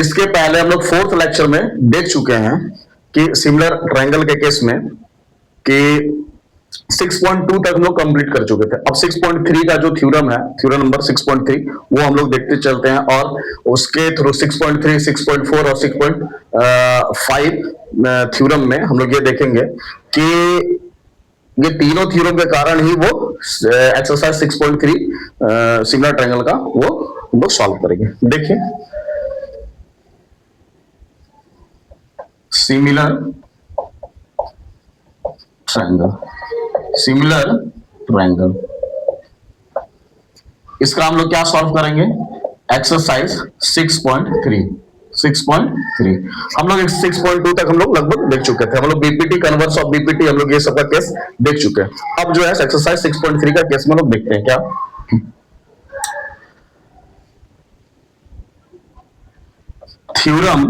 इसके पहले हम लोग फोर्थ लेक्चर में देख चुके हैं कि सिमिलर ट्रायंगल के केस में कि 6.2 तक हम लोग कंप्लीट कर चुके थे। अब 6.3 का जो थ्योरम है, थ्योरम नंबर 6.3, वो हम लोग देखते चलते हैं और उसके थ्रू 6.3, 6.4 और 6.5 थ्योरम में हम लोग ये देखेंगे कि ये तीनों थ्योरम के कारण ही वो एक्सरसाइज 6.3 सिमिलर ट्रायंगल का वो हम लोग सॉल्व करेंगे। देखिए, सिमिलर ट्रायंगल, इसका हम लोग क्या सॉल्व करेंगे? एक्सरसाइज 6.3 हम लोग 6.2 तक हम लोग लगभग देख चुके थे। हम लोग बीपीटी, कन्वर्स ऑफ बीपीटी, हम लोग ये सब का केस देख चुके हैं। अब जो है एक्सरसाइज 6.3 का केस में लोग देखते हैं क्या। थ्योरम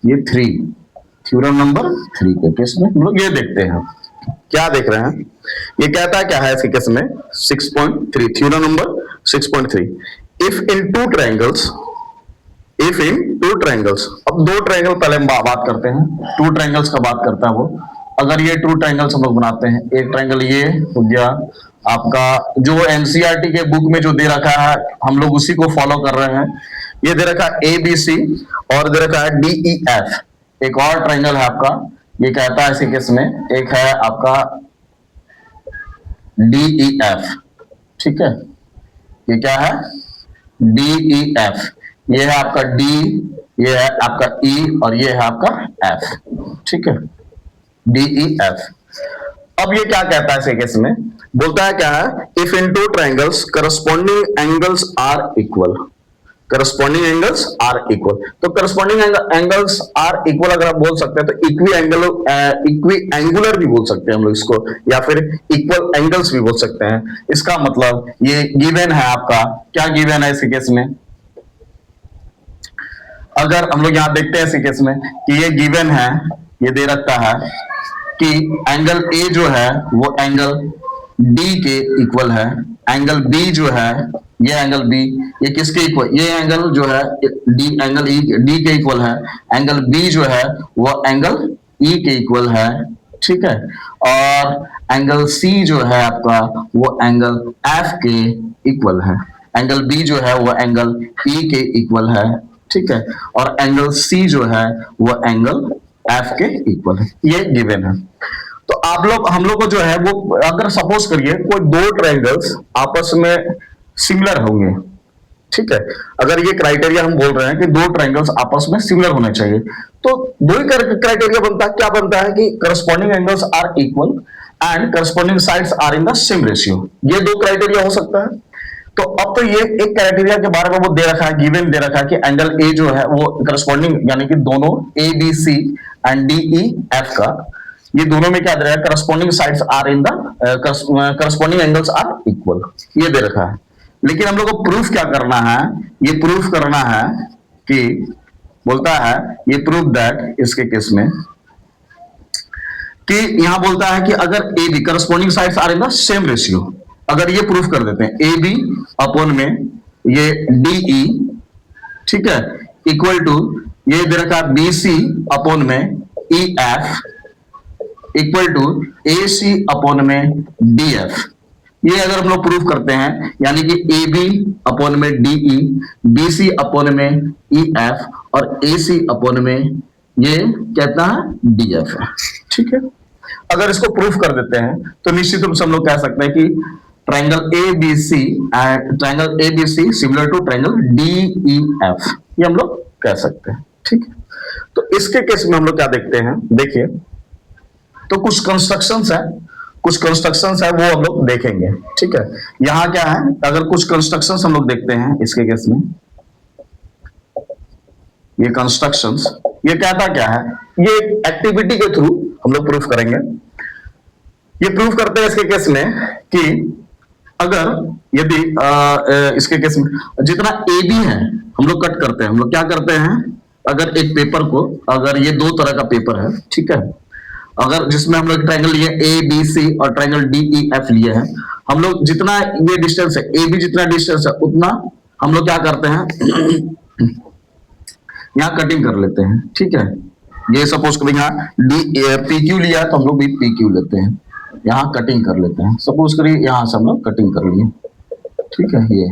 ये थ्योरम नंबर 3 के केस में हम लोग ये देखते हैं। क्या देख रहे हैं? ये कहता क्या है इसके केस में? 6.3, theorem number 6.3, if in two triangles, अब दो ट्रायंगल पहले हम बात करते हैं। टू ट्रायंगल्स का बात करता है वो। अगर ये टू ट्रायंगल्स हम लोग बनाते हैं, एक ट्रायंगल ये हो गया आपका, जो एनसीईआरटी के बुक में जो दे रखा है हम लोग उसी को फॉलो कर रहे हैं। ये दे रखा है ABC और दे रखा है DEF। एक और ट्रायंगल है आपका, ये कहता है इसी केस में, एक है आपका DEF, ठीक है। ये क्या है? DEF। ये है आपका D, ये है आपका E और ये है आपका F, ठीक है, DEF। अब ये क्या कहता है इस केस में? बोलता है क्या है? If in two triangles corresponding angles are equal, corresponding angles are equal. तो करस्पॉन्डिंग एंगल्स आर इक्वल अगर आप बोल सकते हैं तो इक्वी एंगुलर भी बोल सकते हैं हम लोग इसको, या फिर इक्वल एंगल्स भी बोल सकते हैं। इसका मतलब ये गिवन है आपका, क्या गिवन है इस केस में? अगर हम लोग यहां देखते हैं इस केस में कि ये गिवन है, ये दे रखता है कि एंगल ए जो है वो एंगल डी के इक्वल है, एंगल बी जो है, ये एंगल बी, ये किसके इक्वल? ये एंगल जो है डी, एंगल डी के इक्वल है। एंगल बी जो है वो एंगल ई के इक्वल है, ठीक है। और एंगल सी जो है आपका वो एंगल एफ के इक्वल है। एंगल बी जो है वो एंगल ई के इक्वल है, ठीक है। और एंगल सी जो है वो एंगल एफ के इक्वल है। ये गिवन है। तो हम लोग को जो है वो, अगर सपोज करिए कोई दो ट्रायंगल्स आपस में सिमिलर होंगे, ठीक है। अगर ये क्राइटेरिया हम बोल रहे हैं कि दो ट्रायंगल्स आपस में सिमिलर होने चाहिए, तो दो ही क्राइटेरिया बनता है। क्या बनता है कि corresponding angles are equal and corresponding sides are in the same ratio. ये दो क्राइटेरिया हो सकता है। तो अब तो ये एक क्राइटेरिया के बारे में वो दे रखा है, गिवन दे रखा है कि एंगल ए जो है वो करस्पॉन्डिंग, यानी कि दोनों ABC एंड DEF का, ये दोनों में क्या दे रहा है? Corresponding sides are in the corresponding angles are equal, ये दे रखा है। लेकिन हम लोग को प्रूफ क्या करना है? ये प्रूफ करना है कि बोलता है, ये प्रूफ दैट, इसके केस में कि यहां बोलता है कि अगर AB corresponding sides are in the same ratio, अगर ये प्रूफ कर देते हैं AB अपॉन में ये DE, ठीक है, इक्वल टू ये दे रखा है BC अपॉन में EF equal to AC upon में DF। ये अगर हम लोग प्रूफ करते हैं, यानी कि AB अपॉन में DE, BC अपॉन में EF और AC अपॉन में ये कहता है DF है, ठीक है। अगर इसको प्रूफ कर देते हैं तो निश्चित रूप से हम लोग कह सकते हैं कि triangle ABC similar to triangle DEF, ये हम लोग कह सकते हैं, ठीक है। तो इसके केस में हम लोग क्या देखते हैं? देखिए, तो कुछ कंस्ट्रक्शंस है वो हम लोग देखेंगे, ठीक है। यहां क्या है? अगर कुछ कंस्ट्रक्शंस हम लोग देखते हैं इसके केस में, ये कंस्ट्रक्शंस, ये कहता क्या है? ये एक्टिविटी के थ्रू हम लोग प्रूफ करेंगे। ये प्रूफ करते हैं इसके केस में कि अगर यदि इसके केस में जितना AB है हम लोग कट करते हैं, हम लोग क्या करते हैं? अगर एक पेपर को, अगर ये दो तरह का पेपर है, ठीक है, अगर जिसमें हम लोग ट्रायंगल लिए ABC और ट्रायंगल DEF लिए हैं, हम लोग जितना ये डिस्टेंस है, AB जितना डिस्टेंस है उतना हम लोग क्या करते हैं यहाँ कटिंग कर लेते हैं, ठीक है। ये सपोज करें यहाँ डी पी क्यू लिया है तो हम लोग भी पी क्यू लेते हैं, यहाँ कटिंग कर लेते हैं। सपोज करिए यहाँ से हम लोग कटिंग कर लिए, ठीक है। ये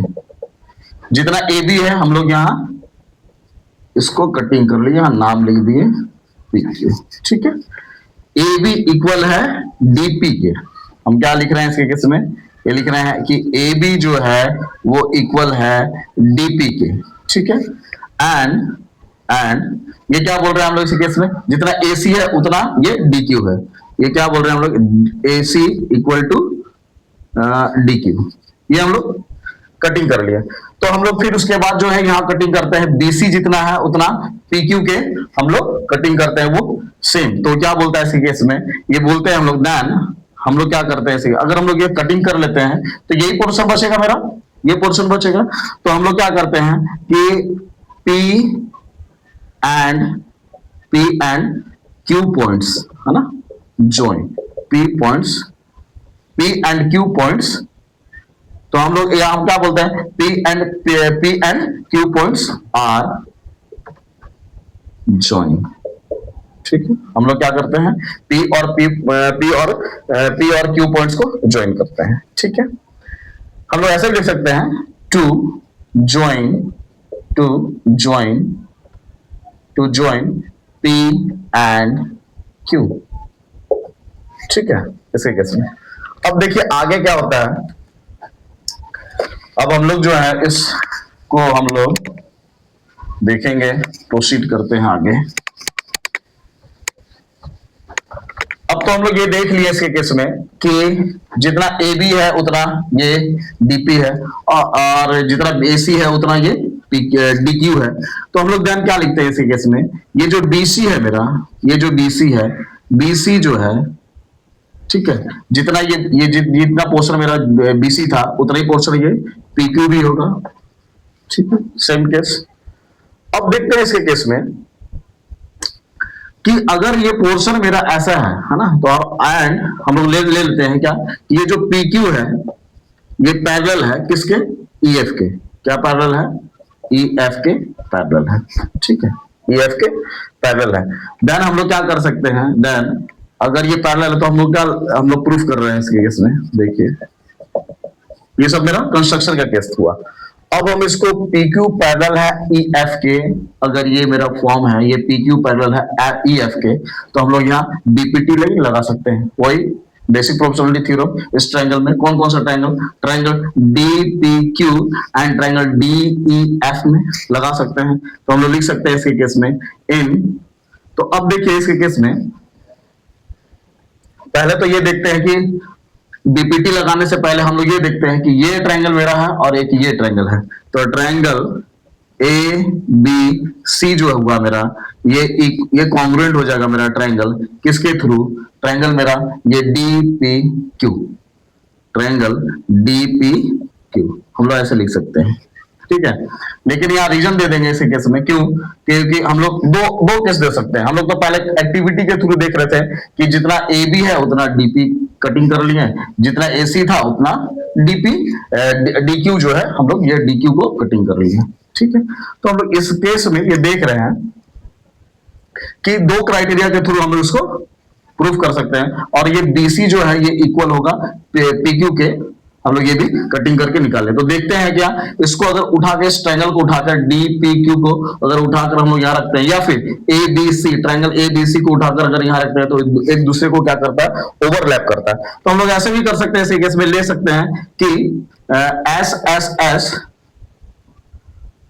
जितना ए बी है हम लोग यहाँ इसको कटिंग कर लिए, यहाँ नाम लिख दिए पी क्यू, ठीक है। ए बी इक्वल है डीपी के, हम क्या लिख रहे हैं इसके केस में, ये लिख रहे हैं कि ए बी जो है वो इक्वल है डीपी के, ठीक है। एंड ये क्या बोल रहे हैं हम लोग इसी केस में, जितना ए सी है उतना ये डी क्यू है। ये क्या बोल रहे हैं हम लोग, ए सी इक्वल टू डी क्यू, ये हम लोग कटिंग कर लिया। तो हम लोग फिर उसके बाद जो है यहाँ कटिंग करते हैं, बीसी जितना है उतना पी क्यू के हम लोग कटिंग करते हैं वो सेम। तो क्या बोलता है इसी केस में, ये बोलते हैं हम लोग देन हम लोग क्या करते हैं इसे, अगर हम लोग ये कटिंग कर लेते हैं तो यही पोर्शन बचेगा मेरा, ये पोर्शन बचेगा। तो हम लोग क्या करते हैं कि पी एंड क्यू पॉइंट्स है ना, join P and Q points. तो हम लोग यहाँ हम क्या बोलते हैं, P and Q points are join, ठीक है। हम लोग क्या करते हैं पी और क्यू पॉइंट्स को ज्वाइन करते हैं, ठीक है। हम लोग ऐसे लिख सकते हैं to join P and Q, ठीक है, इसी केस में। अब देखिए आगे क्या होता है, अब हम लोग जो है इसको हम लोग देखेंगे, प्रोसीड करते हैं आगे। अब तो हम लोग ये देख लिए इसके केस में कि जितना ए बी है उतना ये डीपी है और जितना ए सी है उतना ये डी क्यू है। तो हम लोग ध्यान क्या लिखते हैं इसी केस में, ये जो डीसी है मेरा, ये जो डीसी है, बीसी जो है, ठीक है, जितना ये जितना पोर्शन मेरा बीसी था उतना ही पोर्शन ये पीक्यू भी होगा, ठीक है, सेम केस। अब देखते हैं इसके केस में कि अगर ये पोर्शन मेरा ऐसा है ना, तो एंड हम लोग ले लेते हैं क्या, ये जो PQ है ये पैरेलल है किसके, EF के। क्या पैरेलल है, EF के पैरेलल है, ठीक है, EF के पैरेलल है। देन हम लोग क्या कर सकते हैं, देन अगर ये पैरेलल है तो हम लोग प्रूफ कर रहे हैं इसके केस में। देखिए ये सब मेरा कंस्ट्रक्शन का केस हुआ। अब हम इसको PQ पैरेलल है EF के, अगर ये मेरा फॉर्म है, ये PQ पैरेलल है EF के, तो हम लोग यहाँ DPT लगा सकते हैं। वही बेसिक प्रोपोर्शनलिटी थ्योरम। इस ट्रायंगल में कौन कौन सा triangle DPQ and triangle DEF में लगा सकते हैं। तो हम लोग लिख सकते हैं इसके केस में इन, तो अब देखिए इसके केस में पहले तो ये देखते हैं कि डीपीटी लगाने से पहले हम लोग ये देखते हैं कि ये ट्रायंगल मेरा है और एक ये ट्रायंगल है। तो ट्रायंगल ABC जो हुआ मेरा, ये कॉन्ग्रुएंट हो जाएगा मेरा ट्रायंगल किसके थ्रू, ट्रायंगल मेरा ये DPQ, ट्रायंगल DPQ हम लोग ऐसे लिख सकते हैं, ठीक है। लेकिन यहाँ रीजन दे देंगे इसी केस में, क्यों, क्योंकि हम लोग दो केस दे सकते हैं। हम लोग तो पहले एक्टिविटी के थ्रू देख रहे थे कि जितना AB है उतना DP कटिंग कर लिए, जितना AC था उतना DQ जो है हम लोग ये DQ को कटिंग कर लिए, ठीक है। तो हम लोग इस केस में ये देख रहे हैं कि दो क्राइटेरिया के थ्रू हम लोग इसको प्रूफ कर सकते हैं, और ये BC जो है ये इक्वल होगा PQ के, हम लोग ये भी कटिंग करके निकाले। तो देखते हैं क्या, इसको अगर उठा के इस ट्रायंगल को उठाकर DPQ को अगर उठाकर हम लोग यहाँ रखते हैं, या फिर ABC ट्रायंगल ABC को उठाकर अगर यहाँ रखते हैं तो एक दूसरे को क्या करता है, ओवरलैप करता है। तो हम लोग ऐसे भी कर सकते हैं, इसी केस में ले सकते हैं कि SSS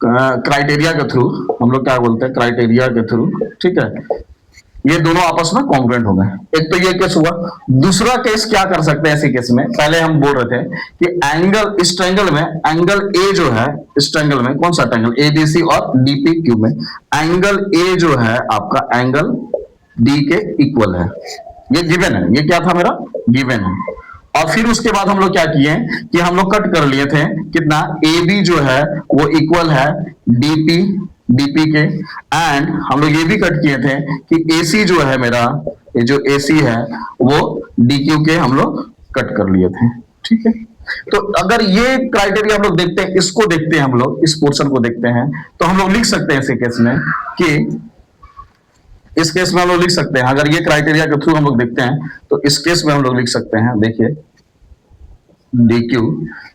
क्राइटेरिया के थ्रू, हम लोग क्या बोलते हैं क्राइटेरिया के थ्रू, ठीक है, ये दोनों आपस में कॉन्ग्रुएंट हो गए। एक तो ये केस हुआ। दूसरा केस क्या कर सकते हैं ऐसे केस में, पहले हम बोल रहे थे कि एंगल, इस ट्रायंगल में एंगल A जो है, इस ट्रायंगल में कौन सा ट्रायंगल ABC और DPQ में एंगल A जो है आपका एंगल D के इक्वल है, ये गिवन है, ये क्या था मेरा गिवन है। और फिर उसके बाद हम लोग क्या किए कि हम लोग कट कर लिए थे कितना, AB जो है वो इक्वल है DP के, एंड हम लोग ये भी कट किए थे कि AC जो है मेरा, ये जो AC है वो DQ के हम लोग कट कर लिए थे, ठीक है। तो अगर ये क्राइटेरिया हम लोग देखते हैं, इसको देखते हैं हम लोग, इस पोर्शन को देखते हैं, तो हम लोग लिख सकते हैं इस केस में कि इस केस में हम लोग लिख सकते हैं, अगर ये क्राइटेरिया के थ्रू हम लोग देखते हैं तो इस केस में हम लोग लिख सकते हैं, देखिए DQ,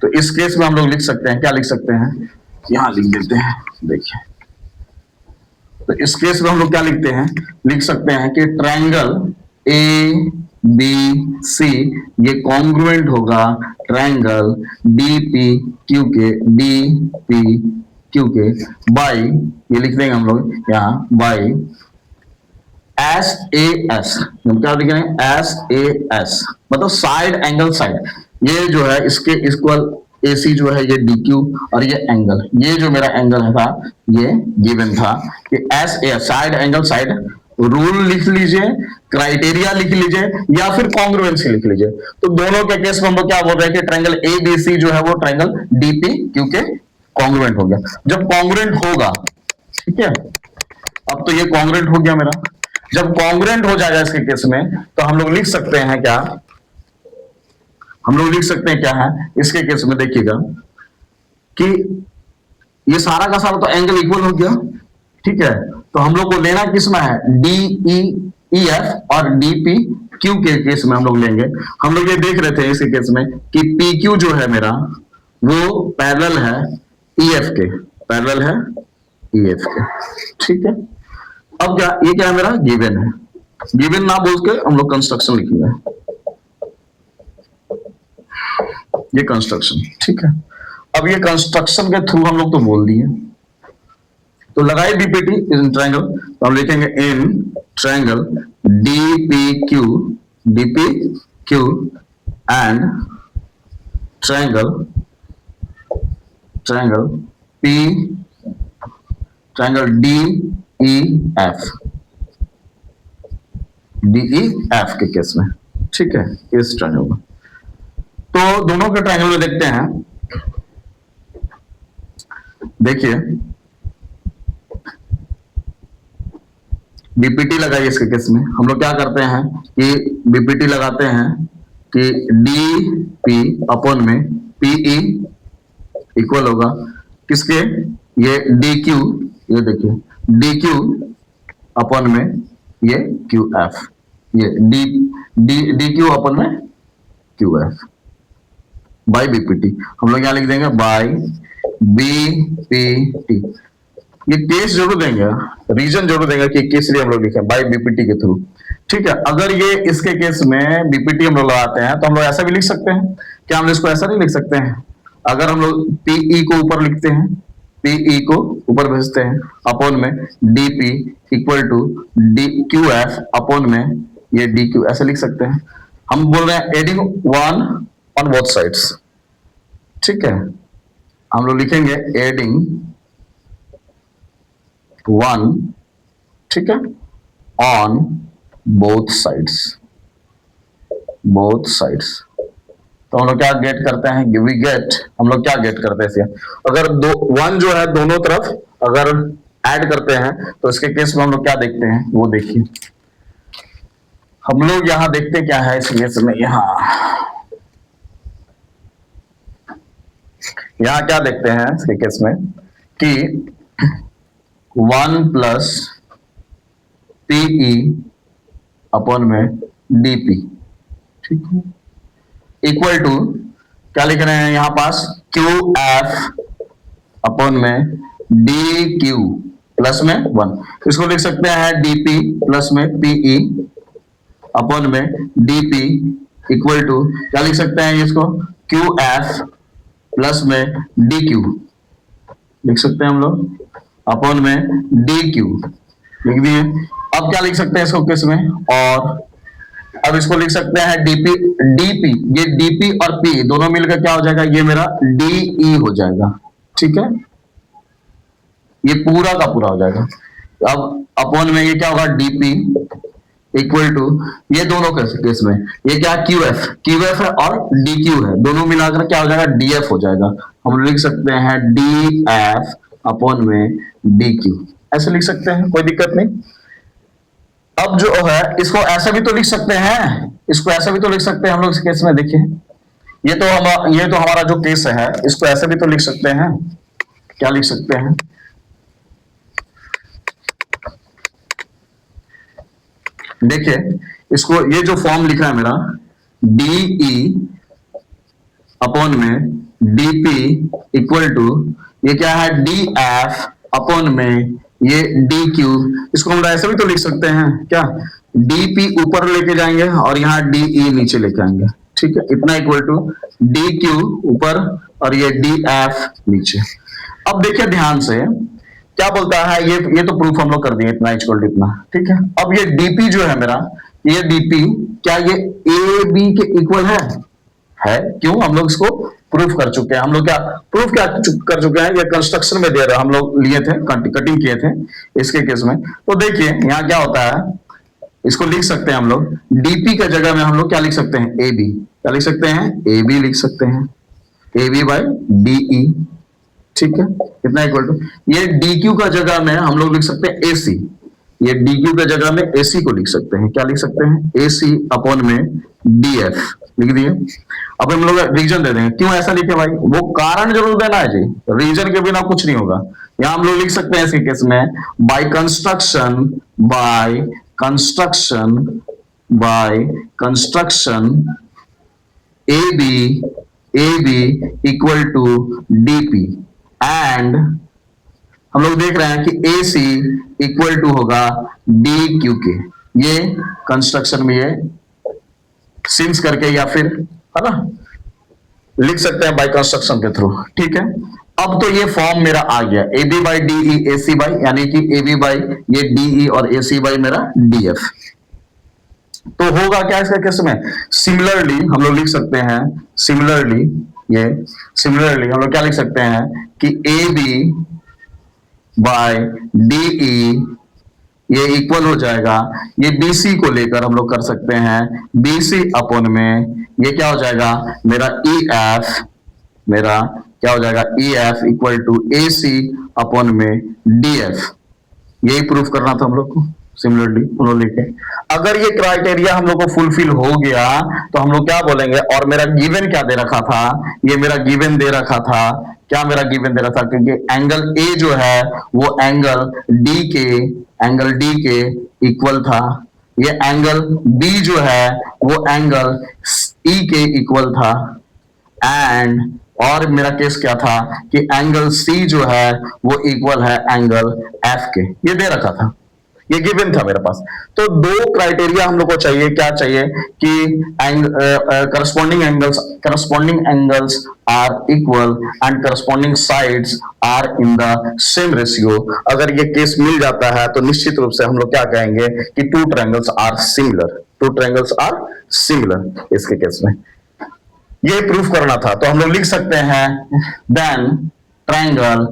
तो इस केस में हम लोग लिख सकते हैं, क्या लिख सकते हैं, यहां लिख देते हैं, देखिए तो इस केस में हम लोग क्या लिखते हैं, लिख सकते हैं कि ट्रायंगल ABC ये कॉन्ग्रुएंट होगा ट्रायंगल DPQ के बाई, ये लिख देंगे हम लोग यहाँ बाई SAS, हम क्या लिख रहे हैं, SAS मतलब साइड एंगल साइड, ये जो है इसके इक्वल AC जो है ये DQ, और ये एंगल, ये जो मेरा एंगल था ये गिवन था कि SA side angle side, rule लिख लीजिए, क्राइटेरिया लिख लीजिए, या फिर कॉन्ग्रुएंसी लिख लीजिए। तो दोनों के केस में हम लोग क्या बोल रहे हैं कि ट्रायंगल ABC जो है वो ट्रायंगल DPQ के कॉन्ग्रुएंट हो गया। जब कॉन्ग्रुएंट होगा, ठीक है, अब तो ये कॉन्ग्रुएंट हो गया मेरा, जब कॉन्ग्रुएंट हो जाएगा इसके केस में तो हम लोग लिख सकते हैं क्या, हम लोग लिख सकते हैं क्या है इसके केस में, देखिएगा कि ये सारा का सारा तो एंगल इक्वल हो गया, ठीक है, तो हम लोग को लेना किस में है, DEF और DPQ के केस में हम लोग लेंगे। हम लोग ये देख रहे थे इसी केस में कि PQ जो है मेरा वो पैरेलल है EF के, पैरेलल है EF के, ठीक है। अब क्या, ये क्या है मेरा गिवन है, गिवन ना बोल के हम लोग कंस्ट्रक्शन लिखेंगे, ये कंस्ट्रक्शन, ठीक है। अब ये कंस्ट्रक्शन के थ्रू हम लोग तो बोल दिए, तो लगाए बीपीटी इन ट्रायंगल, तो हम लिखेंगे in triangle DPQ and triangle DEF के केस में, ठीक है, इस ट्रायंगल में। तो दोनों के ट्रायंगल में देखते हैं, देखिए बीपीटी लगाइए इसके केस में, हम लोग क्या करते हैं कि बीपीटी लगाते हैं कि DP अपॉन में PE इक्वल होगा किसके, ये DQ, ये देखिए DQ अपॉन में ये QF, ये DQ अपॉन में QF बाई बीपीटी, हम लोग यहाँ लिख देंगे बाई BPT। ये केस जरूर देंगे, रीजन जरूर देंगे कि किस लिए हम लोग लिखे बाई बीपीटी के थ्रू, ठीक है। अगर ये इसके केस में बीपीटी हम लोग लगाते हैं तो हम लोग ऐसा भी लिख सकते हैं, क्या हम इसको ऐसा नहीं लिख सकते हैं, अगर हम लोग PE को ऊपर लिखते हैं, PE को ऊपर भेजते हैं अपॉन में DP equal to QF upon में ये DQ, ऐसे लिख सकते हैं। हम बोल रहे हैं adding one on both sides, ठीक है, हम लोग लिखेंगे एडिंग वन, ठीक है, ऑन बोथ साइड्स, तो हम लोग क्या गेट करते हैं, वी गेट, हम लोग क्या गेट करते हैं इसे, अगर दो वन जो है दोनों तरफ अगर ऐड करते हैं तो इसके केस में हम लोग क्या देखते हैं वो देखिए, हम लोग यहां देखते क्या है इस केस में, यहां क्या देखते हैं इसके केस में कि 1 प्लस PE अपॉन में DP, ठीक है, इक्वल टू क्या लिख रहे हैं यहां पास, QF अपॉन में DQ प्लस में 1, इसको लिख सकते हैं DP प्लस में PE अपॉन में DP इक्वल टू क्या लिख सकते हैं इसको, QF प्लस में DQ लिख सकते हैं हम लोग अपॉन में DQ लिख दिए। अब क्या लिख सकते हैं इसको केस में, और अब इसको लिख सकते हैं DP, ये DP और P दोनों मिलकर क्या हो जाएगा, ये मेरा DE हो जाएगा, ठीक है, ये पूरा का पूरा हो जाएगा। अब अपॉन में ये क्या होगा DP इक्वल टू ये दोनों केस में ये क्या QF है और DQ है, दोनों मिलाकर क्या हो जाएगा DF हो जाएगा। हम लिख सकते हैं DF अपॉन में DQ, ऐसे लिख सकते हैं, कोई दिक्कत नहीं। अब जो है इसको ऐसा भी तो लिख सकते हैं, इसको ऐसा भी तो लिख सकते हैं हम लोग इस केस में, देखिए ये तो हमारा जो केस है, इसको ऐसे भी तो लिख सकते हैं। क्या लिख सकते हैं? देखिए इसको, ये जो फॉर्म लिखा है मेरा, DE अपॉन में DP इक्वल टू, ये क्या है, DF अपॉन में ये DQ। इसको हम ऐसे भी तो लिख सकते हैं क्या, DP ऊपर लेके जाएंगे और यहाँ DE नीचे लेके आएंगे, ठीक है, इतना इक्वल टू DQ ऊपर और ये DF नीचे। अब देखिए ध्यान से क्या बोलता है, ये तो प्रूफ हम लोग कर दिए, इतना इक्वल टू इतना, ठीक है। अब ये DP जो है मेरा, ये DP क्या ये AB के इक्वल है? क्यों? हम लोग इसको प्रूफ कर चुके हैं। हम लोग क्या प्रूफ क्या कर चुके हैं, ये कंस्ट्रक्शन में दे रहा, हम लोग लिए थे, कटिंग किए थे इसके केस में। तो देखिए यहाँ क्या होता है, इसको लिख सकते हैं हम लोग, DP का जगह में हम लोग क्या लिख सकते हैं, AB। क्या लिख सकते हैं? AB लिख सकते हैं, AB बाय DE, ठीक है, कितना इक्वल टू, ये DQ का जगह में हम लोग लिख सकते हैं AC। ये DQ के जगह में AC को लिख सकते हैं, क्या लिख सकते हैं, AC अपॉन में DF लिख दिए। अब हम लोग रीजन दे देंगे, क्यों ऐसा लिखे भाई, वो कारण जरूर देना है जी, रीजन के बिना कुछ नहीं होगा। यहां हम लोग लिख सकते हैं इसके केस में, by construction AB equal to DP and हम लोग देख रहे हैं कि AC इक्वल टू होगा DQ के। ये कंस्ट्रक्शन में ये सिंस करके या फिर है ना लिख सकते हैं बाय कंस्ट्रक्शन के थ्रू, ठीक है। अब तो ये फॉर्म मेरा आ गया, AB by DE AC by, यानी कि AB बाई ये DE और AC बाई मेरा DF। तो होगा क्या इसका केस में, सिमिलरली हम लोग लिख सकते हैं, सिमिलरली हम लोग क्या लिख सकते हैं कि AB बाय DE ये इक्वल हो जाएगा, ये BC को लेकर हम लोग कर सकते हैं, BC अपॉन में ये क्या हो जाएगा मेरा EF, मेरा क्या हो जाएगा EF equal to AC upon में DF। यही प्रूफ करना था हम लोग को, सिमिलरली हम लोग लिखे। अगर ये क्राइटेरिया हम लोग को फुलफिल हो गया तो हम लोग क्या बोलेंगे, और मेरा गिवन क्या दे रखा था, ये मेरा गिवन दे रखा था, क्या मेरा गिवन दे रखा था, क्योंकि एंगल A जो है वो एंगल D के इक्वल था, ये एंगल B जो है वो एंगल E के इक्वल था, एंड और मेरा केस क्या था कि एंगल C जो है वो इक्वल है एंगल F के, ये दे रखा था, ये गिवन था मेरे पास। तो दो क्राइटेरिया हम लोग को चाहिए, क्या चाहिए कि corresponding angles are equal and corresponding sides are in the same ratio. अगर ये केस मिल जाता है तो निश्चित रूप से हम लोग क्या कहेंगे कि टू ट्रायंगल्स आर सिमिलर इसके केस में। ये प्रूफ करना था, तो हम लोग लिख सकते हैं देन ट्रायंगल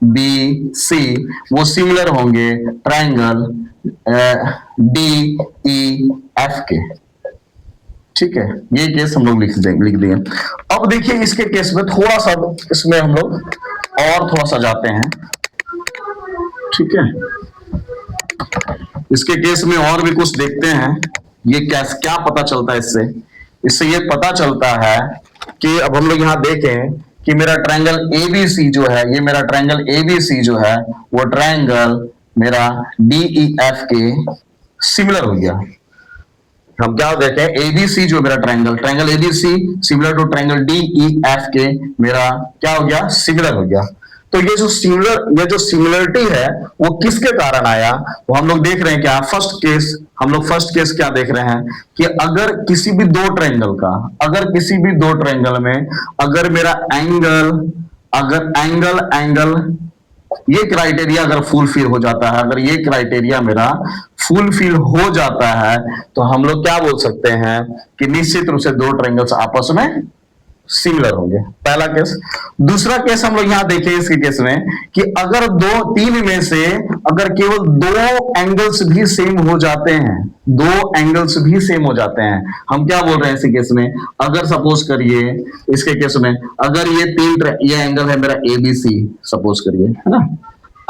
ABC वो सिमिलर होंगे ट्रायंगल DEF के, ठीक है। ये केस हम लोग लिख दिए। अब देखिए इसके केस में थोड़ा सा, इसमें हम लोग और थोड़ा सा जाते हैं, ठीक है। इसके केस में और भी कुछ देखते हैं, ये क्या पता चलता है इससे ये पता चलता है कि अब हम लोग यहां देखें कि मेरा ट्रायंगल ABC जो है, ये मेरा ट्रायंगल ABC जो है वो ट्रायंगल मेरा DEF के सिमिलर हो गया। हम क्या देखें, ABC जो मेरा triangle ABC similar to triangle DEF के मेरा क्या हो गया, सिमिलर हो गया। तो ये जो सिमिलरिटी है वो किसके कारण आया, वो हम लोग देख रहे हैं क्या, हम लोग फर्स्ट केस क्या देख रहे हैं कि अगर किसी भी दो ट्रायंगल में अगर मेरा एंगल ये क्राइटेरिया अगर फुलफिल हो जाता है, अगर ये क्राइटेरिया मेरा फुलफिल हो जाता है तो हम लोग क्या बोल सकते हैं कि निश्चित रूप से दो ट्रायंगल्स आपस में सिमिलर होंगे, पहला केस। दूसरा केस हम लोग यहां देखें इसके केस में कि अगर तीन में से अगर केवल दो एंगल्स भी सेम हो जाते हैं, हम क्या बोल रहे हैं इस केस में, अगर सपोज करिए इसके केस में अगर ये एंगल है मेरा ABC, सपोज करिए, है ना,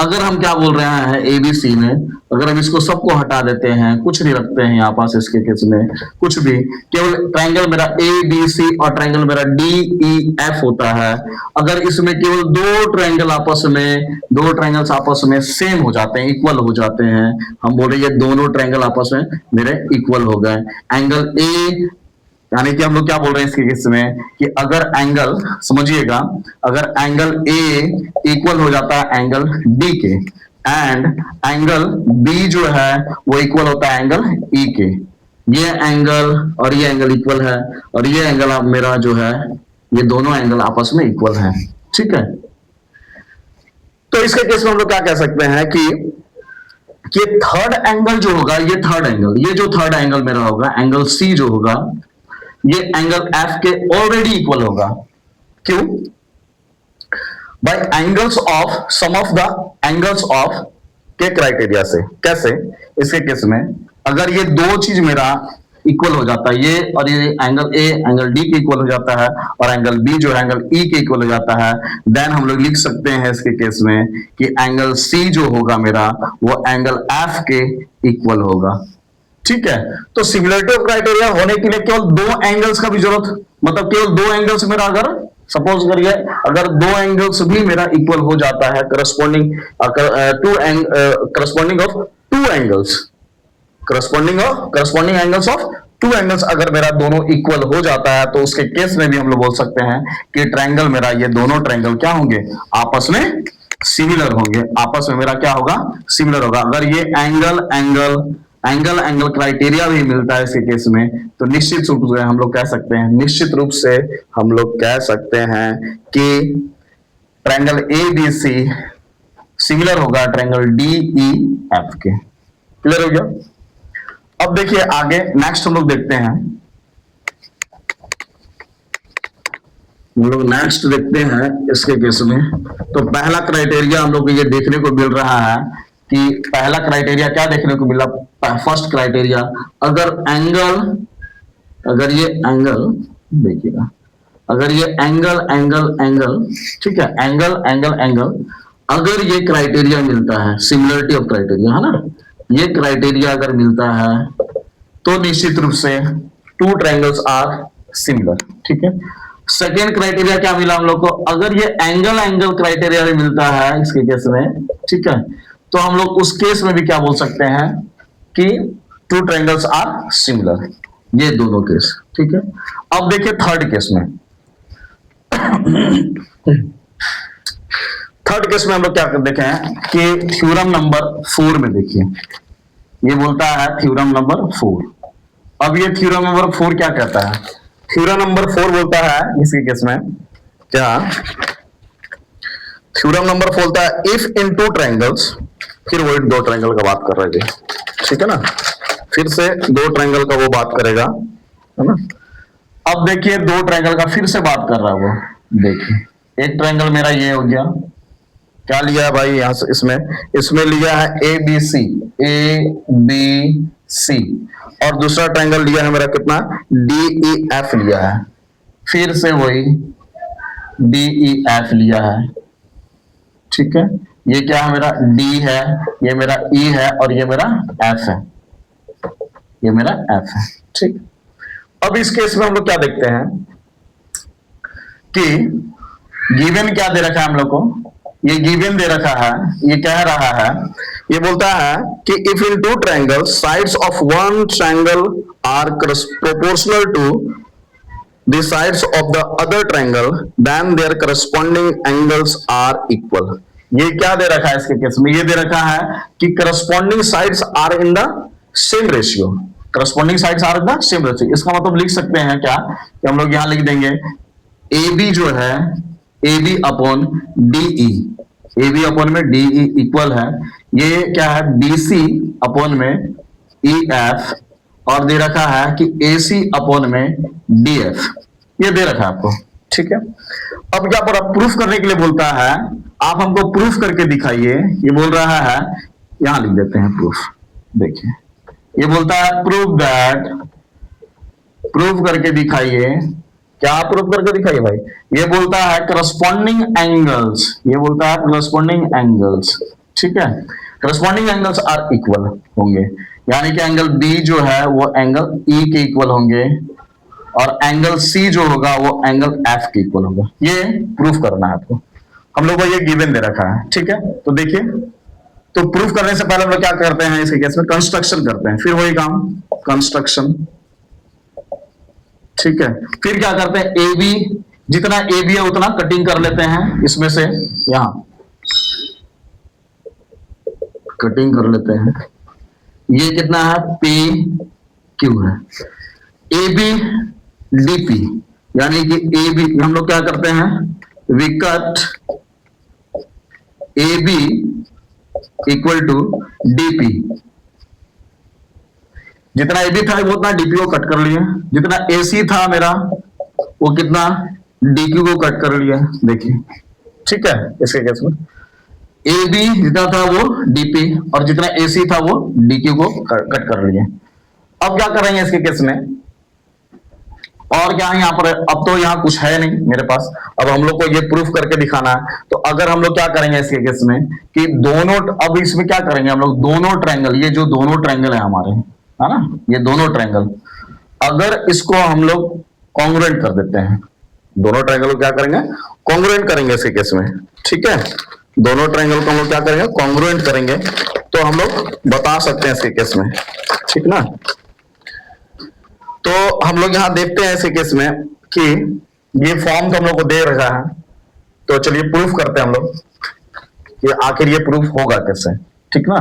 अगर हम क्या बोल रहे हैं एबीसी में, अगर हम इसको सबको हटा देते हैं, कुछ नहीं रखते हैं यहाँ पास इसके केस में, कुछ भी, केवल ट्रायंगल मेरा ए बी सी और ट्रायंगल मेरा डी ई एफ होता है। अगर इसमें केवल दो ट्रायंगल्स आपस में सेम हो जाते हैं, इक्वल हो जाते हैं, हम बोल रहे हैं ये दोनों ट्रायंगल आपस में मेरे इक्वल हो गए। एंगल ए, यानी कि हम लोग क्या बोल रहे हैं इसके केस में कि अगर एंगल, समझिएगा, अगर एंगल ए इक्वल हो जाता है एंगल डी के, एंड एंगल बी जो है वो इक्वल होता है एंगल ई के, ये एंगल और ये एंगल इक्वल है, और ये एंगल मेरा जो है, ये दोनों एंगल आपस में इक्वल है। ठीक है, तो इसके केस में हम लोग क्या कह सकते हैं कि ये थर्ड एंगल जो होगा, ये थर्ड एंगल, ये जो थर्ड एंगल मेरा होगा, एंगल सी जो होगा, ये एंगल एफ के ऑलरेडी इक्वल होगा। क्यों? By angles of sum of the angles of के क्राइटेरिया से। कैसे? इसके केस में अगर ये दो चीज मेरा इक्वल हो जाता है, ये और ये एंगल ए एंगल डी के इक्वल हो जाता है, और एंगल बी जो है एंगल ई के इक्वल हो जाता है, देन हम लोग लिख सकते हैं इसके केस में कि एंगल सी जो होगा मेरा वो एंगल एफ के इक्वल होगा। ठीक है, तो सिमिलरिटी ऑफ क्राइटेरिया होने के लिए केवल दो एंगल्स का भी जरूरत, मतलब केवल दो एंगल्स मेरा, अगर सपोज करिए अगर दो एंगल्स भी मेरा इक्वल हो जाता है, corresponding angles of two angles अगर मेरा दोनों इक्वल हो जाता है, तो उसके केस में भी हम लोग बोल सकते हैं कि ट्रायंगल मेरा, ये दोनों ट्रायंगल क्या होंगे, आपस में सिमिलर होंगे, आपस में मेरा क्या होगा, सिमिलर होगा। अगर ये एंगल क्राइटेरिया भी मिलता है इसके केस में, तो निश्चित रूप से हम लोग कह सकते हैं, निश्चित रूप से हम लोग कह सकते हैं कि triangle A B C similar होगा ट्रायंगल डी ई एफ के। क्लियर हो गया? अब देखिए आगे नेक्स्ट हम लोग देखते हैं, हम लोग नेक्स्ट देखते हैं इसके केस में। तो पहला क्राइटेरिया हम लोग को ये देखने को मिल रहा है कि पहला क्राइटेरिया क्या देखने को मिला, फर्स्ट क्राइटेरिया, अगर ये एंगल देखिएगा, अगर ये एंगल, ठीक है, एंगल, अगर ये क्राइटेरिया मिलता है, सिमिलरिटी ऑफ क्राइटेरिया है ना, ये क्राइटेरिया अगर मिलता है तो निश्चित रूप से टू ट्रायंगल्स आर सिमिलर। ठीक है, सेकेंड क्राइटेरिया क्या मिला हम लोग को, अगर ये एंगल क्राइटेरिया भी मिलता है इसके केस में, ठीक है, तो हम लोग उस केस में भी क्या बोल सकते हैं कि टू ट्रायंगल्स आर सिमिलर, ये दोनों केस। ठीक है, अब देखिए थर्ड केस में, थर्ड केस में हम लोग क्या देखे हैं कि थ्योरम नंबर 4 में देखिए, ये बोलता है थ्योरम नंबर 4। अब ये थ्योरम नंबर 4 क्या कहता है, थ्योरम नंबर 4 बोलता है इसके केस में क्या, थ्योरम नंबर 4 बोलता है इफ इन टू ट्रायंगल्स, फिर वो दो ट्रायंगल का बात कर रहे हैं, ठीक है ना, फिर से दो ट्रायंगल का वो बात करेगा, है ना। अब देखिए दो ट्रायंगल का फिर से बात कर रहा है वो, देखिए एक ट्रायंगल मेरा ये हो गया, क्या लिया है भाई यहां से, इसमें लिया है ए बी सी, और दूसरा ट्रायंगल लिया है मेरा कितना, डी ई एफ लिया है, फिर से वही डी ई एफ लिया है। ठीक है, ये क्या है मेरा डी है, ये मेरा ई है, और ये मेरा एफ है, ये मेरा एफ है। ठीक, अब इस केस में हम लोग क्या देखते हैं कि गिवन क्या दे रखा है हम लोग को, ये गिवन दे रखा है, ये कह रहा है, ये बोलता है कि if in two triangle sides of one triangle are proportional to the sides of the other triangle then their corresponding angles are equal. ये क्या दे रखा है इसके केस में, ये दे रखा है कि corresponding sides are in the same ratio, corresponding sides are in the same ratio. इसका मतलब लिख सकते हैं क्या कि हम लोग यहां लिख देंगे ए बी जो है A B upon D E, A B upon में डी ई इक्वल है, ये क्या है बी सी अपॉन में ई एफ, और दे रखा है कि ए सी अपॉन में डी एफ, ये दे रखा है आपको। ठीक है, अब क्या पर प्रूफ करने के लिए बोलता है, आप हमको प्रूफ करके दिखाइए, ये बोल रहा है, यहां लिख देते हैं प्रूफ। देखिए ये बोलता है प्रूफ दैट, प्रूफ करके दिखाइए, क्या प्रूफ करके दिखाइए भाई, ये बोलता है करस्पॉन्डिंग एंगल्स, ये बोलता है करस्पॉन्डिंग एंगल्स ठीक है, करस्पॉन्डिंग एंगल्स आर इक्वल होंगे, यानी कि एंगल बी जो है वो एंगल ई के इक्वल होंगे और एंगल सी जो होगा वो एंगल एफ के इक्वल होगा। ये प्रूफ करना है आपको, हम लोग को ये गिवन दे रखा है। ठीक है, तो देखिए, तो प्रूफ करने से पहले हम लोग क्या करते हैं, इसके केस में कंस्ट्रक्शन करते हैं, फिर वही काम कंस्ट्रक्शन। ठीक है, फिर क्या करते हैं, ए बी, जितना ए बी है उतना कटिंग कर लेते हैं इसमें से, यहां कटिंग कर लेते हैं। ये कितना है, पी क्यू है, ए बी डी पी, यानी कि ए बी हम लोग क्या करते हैं, we cut A B equal to DP, जितना ए बी था वो उतना डीपी को कट कर लिया, जितना ए सी था मेरा वो कितना डीक्यू को कट कर लिया। देखिए, ठीक है, इसके केस में ए बी जितना था वो डीपी और जितना ए सी था वो डीक्यू को कट कर लिया। अब क्या करेंगे इसके केस में, और क्या है यहाँ पर, अब तो यहाँ कुछ है नहीं मेरे पास, अब हम लोग को ये प्रूफ करके दिखाना है। तो अगर हम लोग क्या करेंगे इसके केस में कि दोनों, अब इसमें क्या करेंगे हम लोग, दोनों ट्रायंगल, ये जो दोनों ट्रायंगल है हमारे, है ना, ये दोनों ट्रायंगल, अगर इसको हम लोग कॉन्ग्रुएंट कर देते हैं, दोनों ट्रायंगल को क्या करेंगे, कॉन्ग्रुएंट करेंगे इसके केस में। ठीक है, दोनों ट्रायंगल को हम लोग क्या करेंगे, कॉन्ग्रुएंट करेंगे, तो हम लोग बता सकते हैं इसके केस में। ठीक ना, तो हम लोग यहां देखते हैं ऐसे केस में कि ये फॉर्म तो हम लोग को दे रखा है, तो चलिए प्रूफ करते हैं हम लोग कि आखिर ये प्रूफ होगा कैसे। ठीक ना,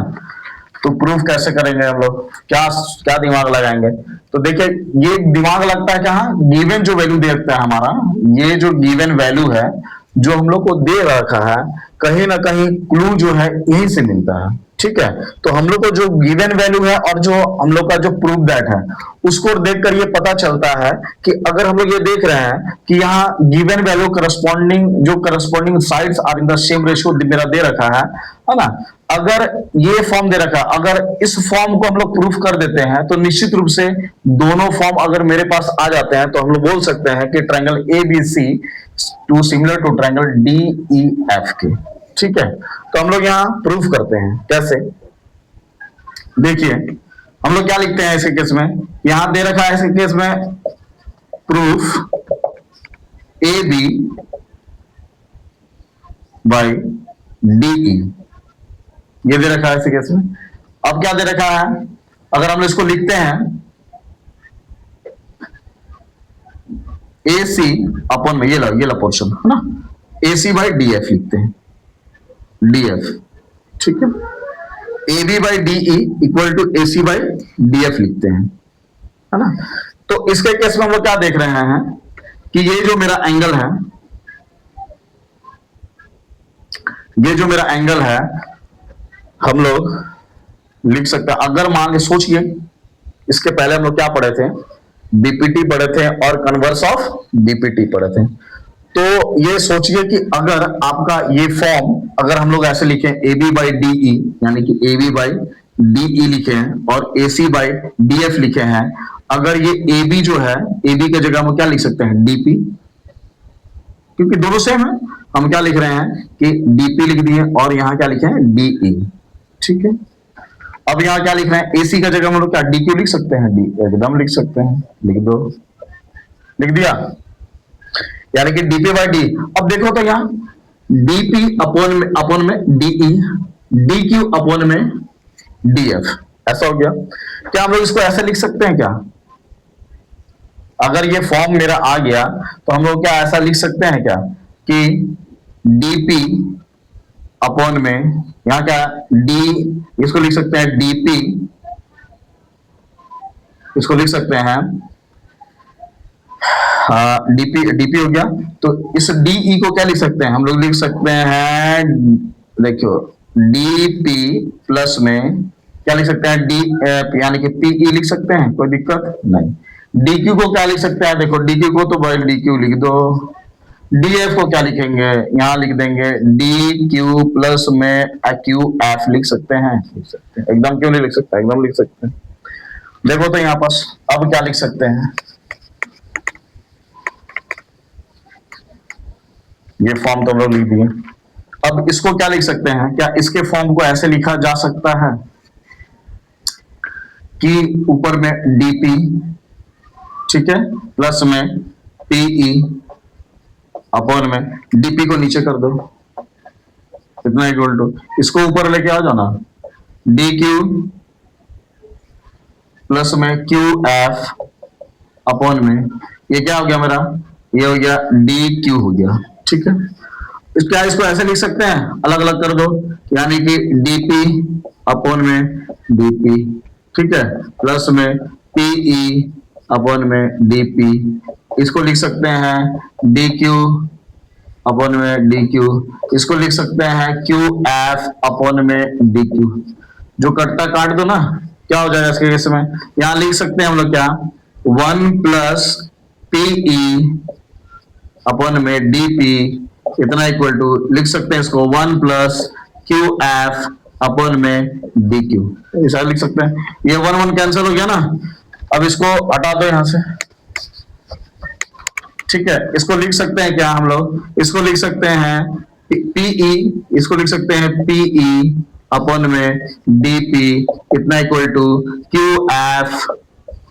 तो प्रूफ कैसे करेंगे हम लोग, क्या क्या दिमाग लगाएंगे, तो देखिए ये दिमाग लगता है कहाँ, गिवन जो वैल्यू दे रखता है हमारा, ये जो गिवन वैल्यू है जो हम लोग को दे रखा है, कहीं ना कहीं क्लू जो है यहीं से मिलता है। ठीक है, तो हम लोग को जो गिवन वैल्यू है और जो हम लोग का जो प्रूफ दैट है उसको देखकर ये पता चलता है कि अगर हम लोग ये देख रहे हैं कि यहाँ given value corresponding sides are in the same ratio मेरा दे रखा है ना, अगर ये फॉर्म दे रखा है, अगर इस फॉर्म को हम लोग प्रूफ कर देते हैं तो निश्चित रूप से दोनों फॉर्म अगर मेरे पास आ जाते हैं तो हम लोग बोल सकते हैं कि triangle A B C to similar to triangle D E F के। ठीक है, तो हम लोग यहां प्रूफ करते हैं कैसे, देखिए हम लोग क्या लिखते हैं ऐसे केस में, यहां दे रखा है ऐसे केस में proof A B by D E, ये दे रखा है ऐसे केस में। अब क्या दे रखा है, अगर हम इसको लिखते हैं ए सी अपॉन में, ये ला पोर्शन है ना, A C by D F लिखते हैं, डी एफ। ठीक है, A B by D E equal to A C by D F लिखते हैं, है ना। तो इसके केस में हम लोग क्या देख रहे हैं कि ये जो मेरा एंगल है, ये जो मेरा एंगल है हम लोग लिख सकते हैं, अगर मान के सोचिए, इसके पहले हम लोग क्या पढ़े थे, बीपीटी पढ़े थे और कन्वर्स ऑफ बीपीटी पढ़े थे। तो ये सोचिए कि अगर आपका ये फॉर्म अगर हम लोग ऐसे लिखें A B by D E, यानी कि A B by D E लिखे हैं और A C by D F लिखे हैं, अगर ये ए बी जो है, ए बी की जगह हम क्या लिख सकते हैं, डीपी, क्योंकि दोनों सेम है, हम क्या लिख रहे हैं कि डीपी लिख दिए और यहां क्या लिखे हैं, डीई। ठीक है, अब यहां क्या लिख रहे हैं, एसी का जगह हम लोग क्या डी क्यू लिख सकते हैं, डी एकदम लिख सकते हैं, लिख दो, लिख दिया, यानी कि डीपी बाई डी। अब देखो तो यहां डीपी अपॉन में डीई, डी क्यू अपॉन में डीएफ, ऐसा हो गया। क्या हम लोग इसको ऐसे लिख सकते हैं क्या, अगर ये फॉर्म मेरा आ गया तो हम लोग क्या ऐसा लिख सकते हैं क्या कि डीपी अपॉन में, यहां क्या डी, इसको लिख सकते हैं डीपी, इसको लिख सकते हैं डीपी, डीपी हो गया। तो इस डीई को क्या लिख सकते हैं, हम लोग लिख सकते हैं, देखो डीपी प्लस में क्या लिख सकते हैं, डी यानी कि पीई लिख सकते हैं, कोई दिक्कत नहीं। डीक्यू को क्या लिख सकते हैं, देखो डीक्यू को तो भाई डीक्यू लिख दो, डीएफ को क्या लिखेंगे, यहां लिख देंगे डी क्यू प्लस में क्यू एफ लिख सकते हैं, लिख सकते हैं, एकदम क्यों नहीं लिख सकते, एकदम लिख सकते हैं। देखो तो यहां पास अब क्या लिख सकते हैं, ये फॉर्म तो हम लोग लिख दिए। अब इसको क्या लिख सकते हैं, क्या इसके फॉर्म को ऐसे लिखा जा सकता है कि ऊपर में डीपी, ठीक है, प्लस में पीई अपॉन में डीपी को नीचे कर दो, कितना इक्वल टू, इसको ऊपर लेके आ जाना, डी क्यू प्लस में क्यू एफ अपॉन में, ये क्या हो गया मेरा, ये हो गया डी क्यू हो गया, ठीक है। क्या इसको ऐसे लिख सकते हैं, अलग अलग कर दो, यानी कि डीपी अपॉन में डीपी, ठीक है, प्लस में पीई अपॉन में डीपी, इसको लिख सकते हैं डी क्यू अपॉन में डी क्यू, इसको लिख सकते हैं क्यू एफ अपॉन में डी क्यू, जो कटता काट दो ना, क्या हो जाएगा इसके केस में, यहां लिख सकते हैं हम लोग क्या, 1 प्लस पीई अपॉन में डीपी इतना इक्वल टू, लिख सकते हैं इसको 1 प्लस क्यू एफ अपॉन में डी क्यू, ऐसा लिख सकते हैं। ये 1 1 कैंसिल हो गया ना, अब इसको हटा दो यहां से, ठीक है। इसको लिख सकते हैं क्या हम लोग, इसको लिख सकते हैं पीई, इसको लिख सकते हैं पीई अपॉन में डीपी इतना equal to Q F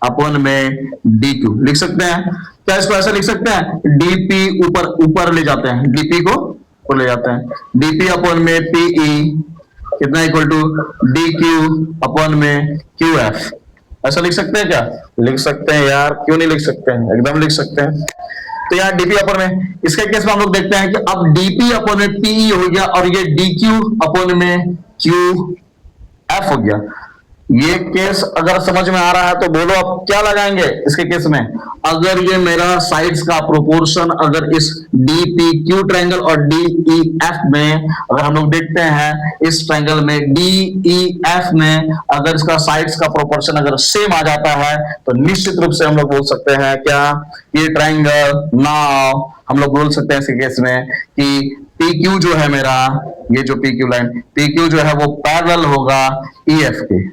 upon में डी क्यू, लिख सकते हैं क्या, इसको ऐसा लिख सकते हैं, डीपी ऊपर ऊपर ले जाते हैं, डीपी को ऊपर ले जाते हैं, डीपी अपॉन में पीई कितना equal to D Q upon में क्यू एफ, ऐसा लिख सकते हैं क्या, लिख सकते हैं यार, क्यों नहीं लिख सकते हैं, एकदम लिख सकते हैं। तो यार डीपी अपॉन में, इसके केस में हम लोग देखते हैं कि अब डीपी अपॉन में पीई हो गया और ये डी क्यू अपॉन में क्यू एफ हो गया। ये केस अगर समझ में आ रहा है तो बोलो अब क्या लगाएंगे इसके केस में, अगर ये मेरा साइड्स का प्रोपोर्शन अगर इस डी पी क्यू ट्रायंगल और डी ई एफ में, अगर हम लोग देखते हैं इस ट्रायंगल में डी ई एफ में अगर इसका साइड्स का प्रोपोर्शन अगर सेम आ जाता है तो निश्चित रूप से हम लोग बोल सकते हैं क्या, ये ट्रायंगल, नाउ हम लोग बोल सकते हैं इसके केस में कि पी क्यू जो है मेरा, ये जो P Q line, P Q जो है वो पैरेलल होगा ई एफ के,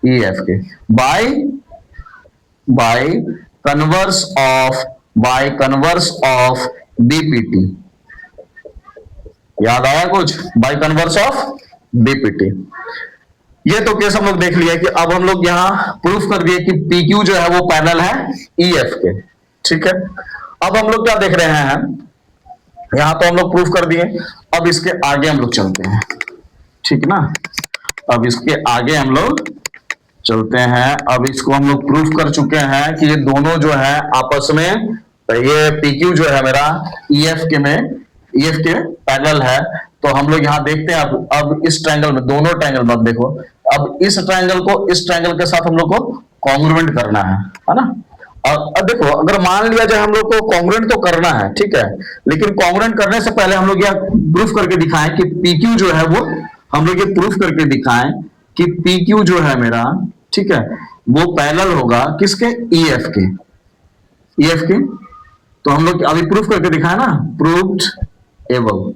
EF के by converse of BPT, याद आया कुछ, by converse of BPT। ये तो केस हम लोग देख लिया कि अब हम लोग यहां प्रूफ कर दिए कि PQ जो है वो पैरेलल है EF के, ठीक है। अब हम लोग क्या देख रहे हैं, यहां तो हम लोग प्रूफ कर दिए, अब इसके आगे हम लोग चलते हैं, ठीक ना, अब इसके आगे हम लोग चलते हैं। अब इसको हम लोग प्रूफ कर चुके हैं कि ये दोनों जो है आपस में, ये PQ जो है मेरा EF के पैरेलल है, तो हम लोग यहाँ देखते हैं अब इस ट्रायंगल में, दोनों ट्रायंगल में देखो, अब इस ट्रायंगल को इस ट्रायंगल के साथ हम लोग को कॉन्ग्रुएंट करना है ना। अब देखो अगर मान लिया जाए हम लोग को कॉन्ग्रुएंट तो करना है, ठीक है, लेकिन कॉन्ग्रुएंट करने से पहले हम लोग यह प्रूफ करके दिखाएं कि PQ जो है वो, हम लोग ये प्रूफ करके दिखाएं कि PQ जो है मेरा, ठीक है, वो पैरेलल होगा किसके, EF के। तो हम लोग अभी प्रूफ करके दिखाए ना, प्रूव्ड एबल,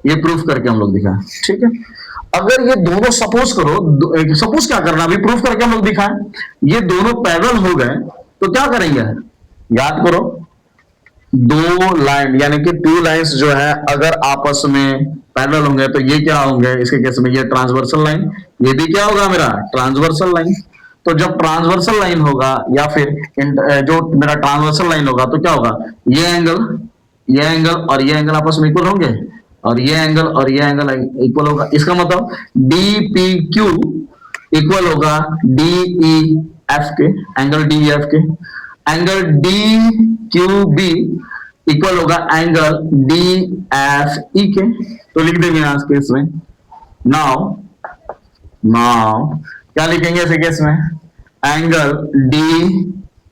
ये प्रूफ करके हम लोग दिखाए, ठीक है। अगर ये दोनों सपोज करो, सपोज क्या करना, अभी प्रूफ करके हम लोग दिखाएं, ये दोनों पैरेलल हो गए तो क्या करेंगे, याद करो, दो लाइन यानी कि टू लाइंस जो है अगर आपस में पैरेलल होंगे तो ये क्या होंगे, इसके केस में ये ट्रांसवर्सल लाइन, ये भी क्या होगा मेरा ट्रांसवर्सल लाइन। तो जब ट्रांसवर्सल लाइन होगा या फिर जो मेरा ट्रांसवर्सल लाइन होगा तो क्या होगा, ये एंगल और ये एंगल आपस में इक्वल होंगे और ये एंगल इक्वल होगा। इसका मतलब डी पी क्यू इक्वल होगा डी ई एफ के, एंगल डी ई एफ के, angle D Q B equal होगा एंगल डी एफ ई के। तो लिख देंगे यहाँ केस में, नाउ क्या लिखेंगे इस केस में, angle D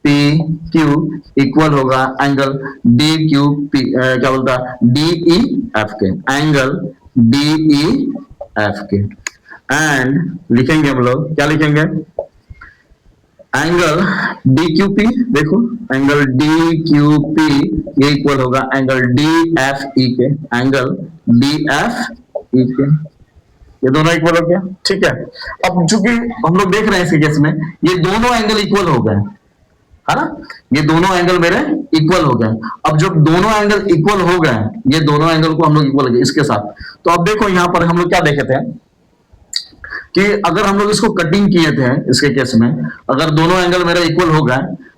P Q equal होगा एंगल डी क्यू पी, क्या बोलता डी ई एफ के, एंगल डी ई एफ के। एंड लिखेंगे हम लोग, क्या लिखेंगे, एंगल डी क्यू पी, देखो एंगल डी क्यू पी ये इक्वल होगा एंगल डी एफ ई के, एंगल डी एफ ई के, ये दोनों इक्वल हो गया, ठीक है। अब चूंकि हम लोग देख रहे हैं इसी केस में ये दोनों एंगल इक्वल हो गए, है ना। ये दोनों एंगल मेरे इक्वल हो गए। अब जब दोनों एंगल इक्वल हो गए, ये दोनों एंगल को हम लोग इक्वल किए इसके साथ, तो अब देखो यहां पर हम लोग क्या देखे थे कि अगर हम लोग इसको कटिंग किए थे, इसके केस में अगर दोनों एंगल मेरे इक्वल हो गए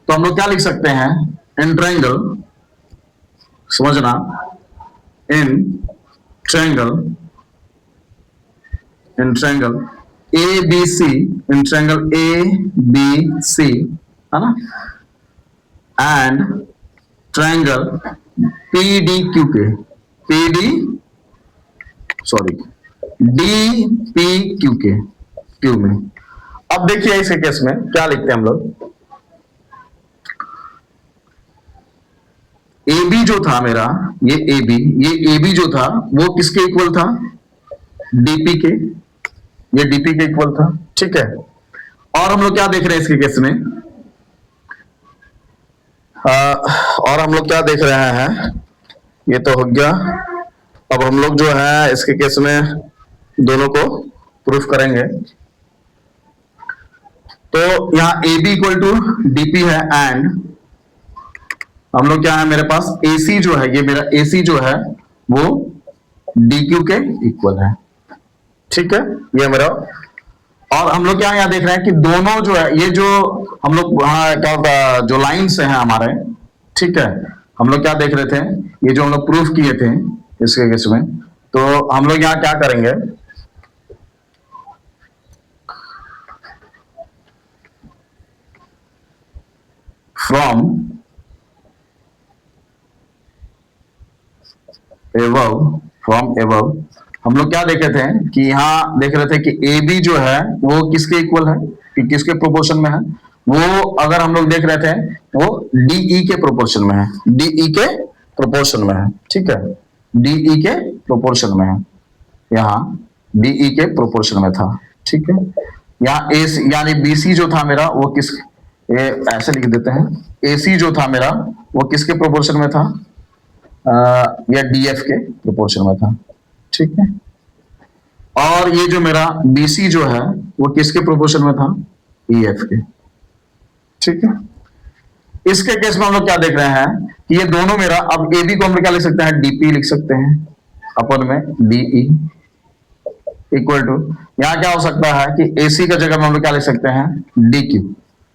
तो हम लोग क्या लिख सकते हैं, इन ट्रायंगल, समझना, in triangle, in triangle A B C, in triangle A B C, है ना, and triangle P D Q K, P D, sorry, D P Q K, Q में। अब देखिए इसके केस में क्या लिखते हैं हम लोग, ए बी जो था मेरा, ये ए बी, ये ए बी जो था वो किसके इक्वल था, डीपी के, ये डीपी के इक्वल था, ठीक है। और हम लोग क्या देख रहे हैं इसके केस में, और हम लोग क्या देख रहे हैं, ये तो हो गया। अब हम लोग जो है इसके केस में दोनों को प्रूफ करेंगे। तो यहां A B equal to DP है, एंड हम लोग क्या है मेरे पास AC जो है, ये मेरा AC जो है वो DQ के इक्वल है, ठीक है, ये मेरा। और हम लोग क्या यहाँ देख रहे हैं कि दोनों जो है, ये जो हम लोग क्या होता है, जो लाइन्स हैं हमारे, ठीक है, हम लोग क्या देख रहे थे, ये जो हम लोग प्रूफ किए थे इसके केस में, तो हम लोग यहाँ क्या करेंगे, फ्रॉम एबव, फ्रॉम एबव हम लोग क्या देखे थे कि यहाँ देख रहे थे कि ए बी जो है वो किसके इक्वल है, कि किसके प्रोपोर्शन में है, वो अगर हम लोग देख रहे थे वो डीई के प्रोपोर्शन में है, डीई के प्रोपोर्शन में है, ठीक है, डीई के प्रोपोर्शन में है, यहाँ डीई के प्रोपोर्शन में था, ठीक है। यहाँ ए यानी बीसी जो था मेरा वो किस, ऐसे लिख देते हैं, एसी जो था मेरा वो किसके प्रोपोर्शन में था, या डीएफ के प्रोपोर्शन में था, ठीक है। और ये जो मेरा बीसी जो है वो किसके प्रोपोर्शन में था, ईएफ के, ठीक है। इसके केस में हम लोग क्या देख रहे हैं कि ये दोनों मेरा, अब ए बी को हम लोग क्या लिख सकते हैं, डीपी लिख सकते हैं, अपन में डीई इक्वल टू, यहां क्या हो सकता है कि एसी का जगह में हम लोग क्या लिख सकते हैं, डी क्यू,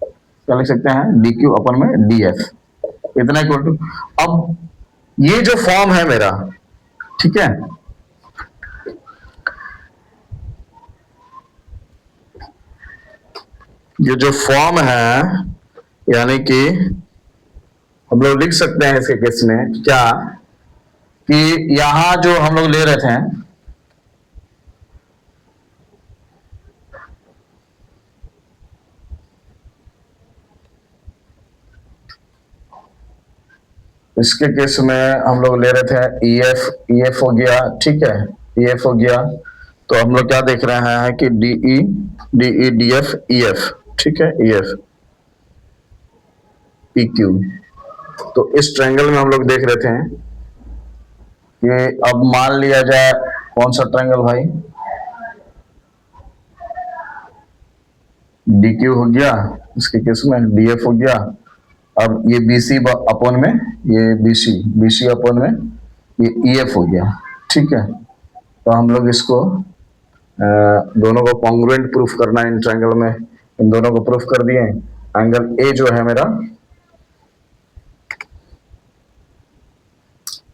क्या लिख सकते हैं, डी क्यू अपन में डीएफ, इतना इक्वल टू। अब ये जो फॉर्म है मेरा, ठीक है, ये जो फॉर्म है, यानी कि हम लोग लिख सकते हैं इसके केस में क्या, कि यहां जो हम लोग ले रहे थे, इसके केस में हम लोग ले रहे थे ईएफ, ईएफ हो गया, ठीक है, ईएफ हो गया। तो हम लोग क्या देख रहे हैं कि डीई, डीई डीएफ ईएफ, ठीक है, ईएफ पीक्यू। तो इस ट्रायंगल में हम लोग देख रहे थे कि अब मान लिया जाए कौन सा ट्रायंगल भाई, डीक्यू हो गया, इसके केस में डीएफ हो गया। अब ये बीसी अपॉन में ये बीसी, बीसी अपॉन में ये ईएफ हो गया, ठीक है। तो हम लोग इसको दोनों को कॉन्ग्रुएंट प्रूफ करना है इन ट्रायंगल में, इन दोनों को प्रूफ कर दिए। एंगल ए जो है मेरा,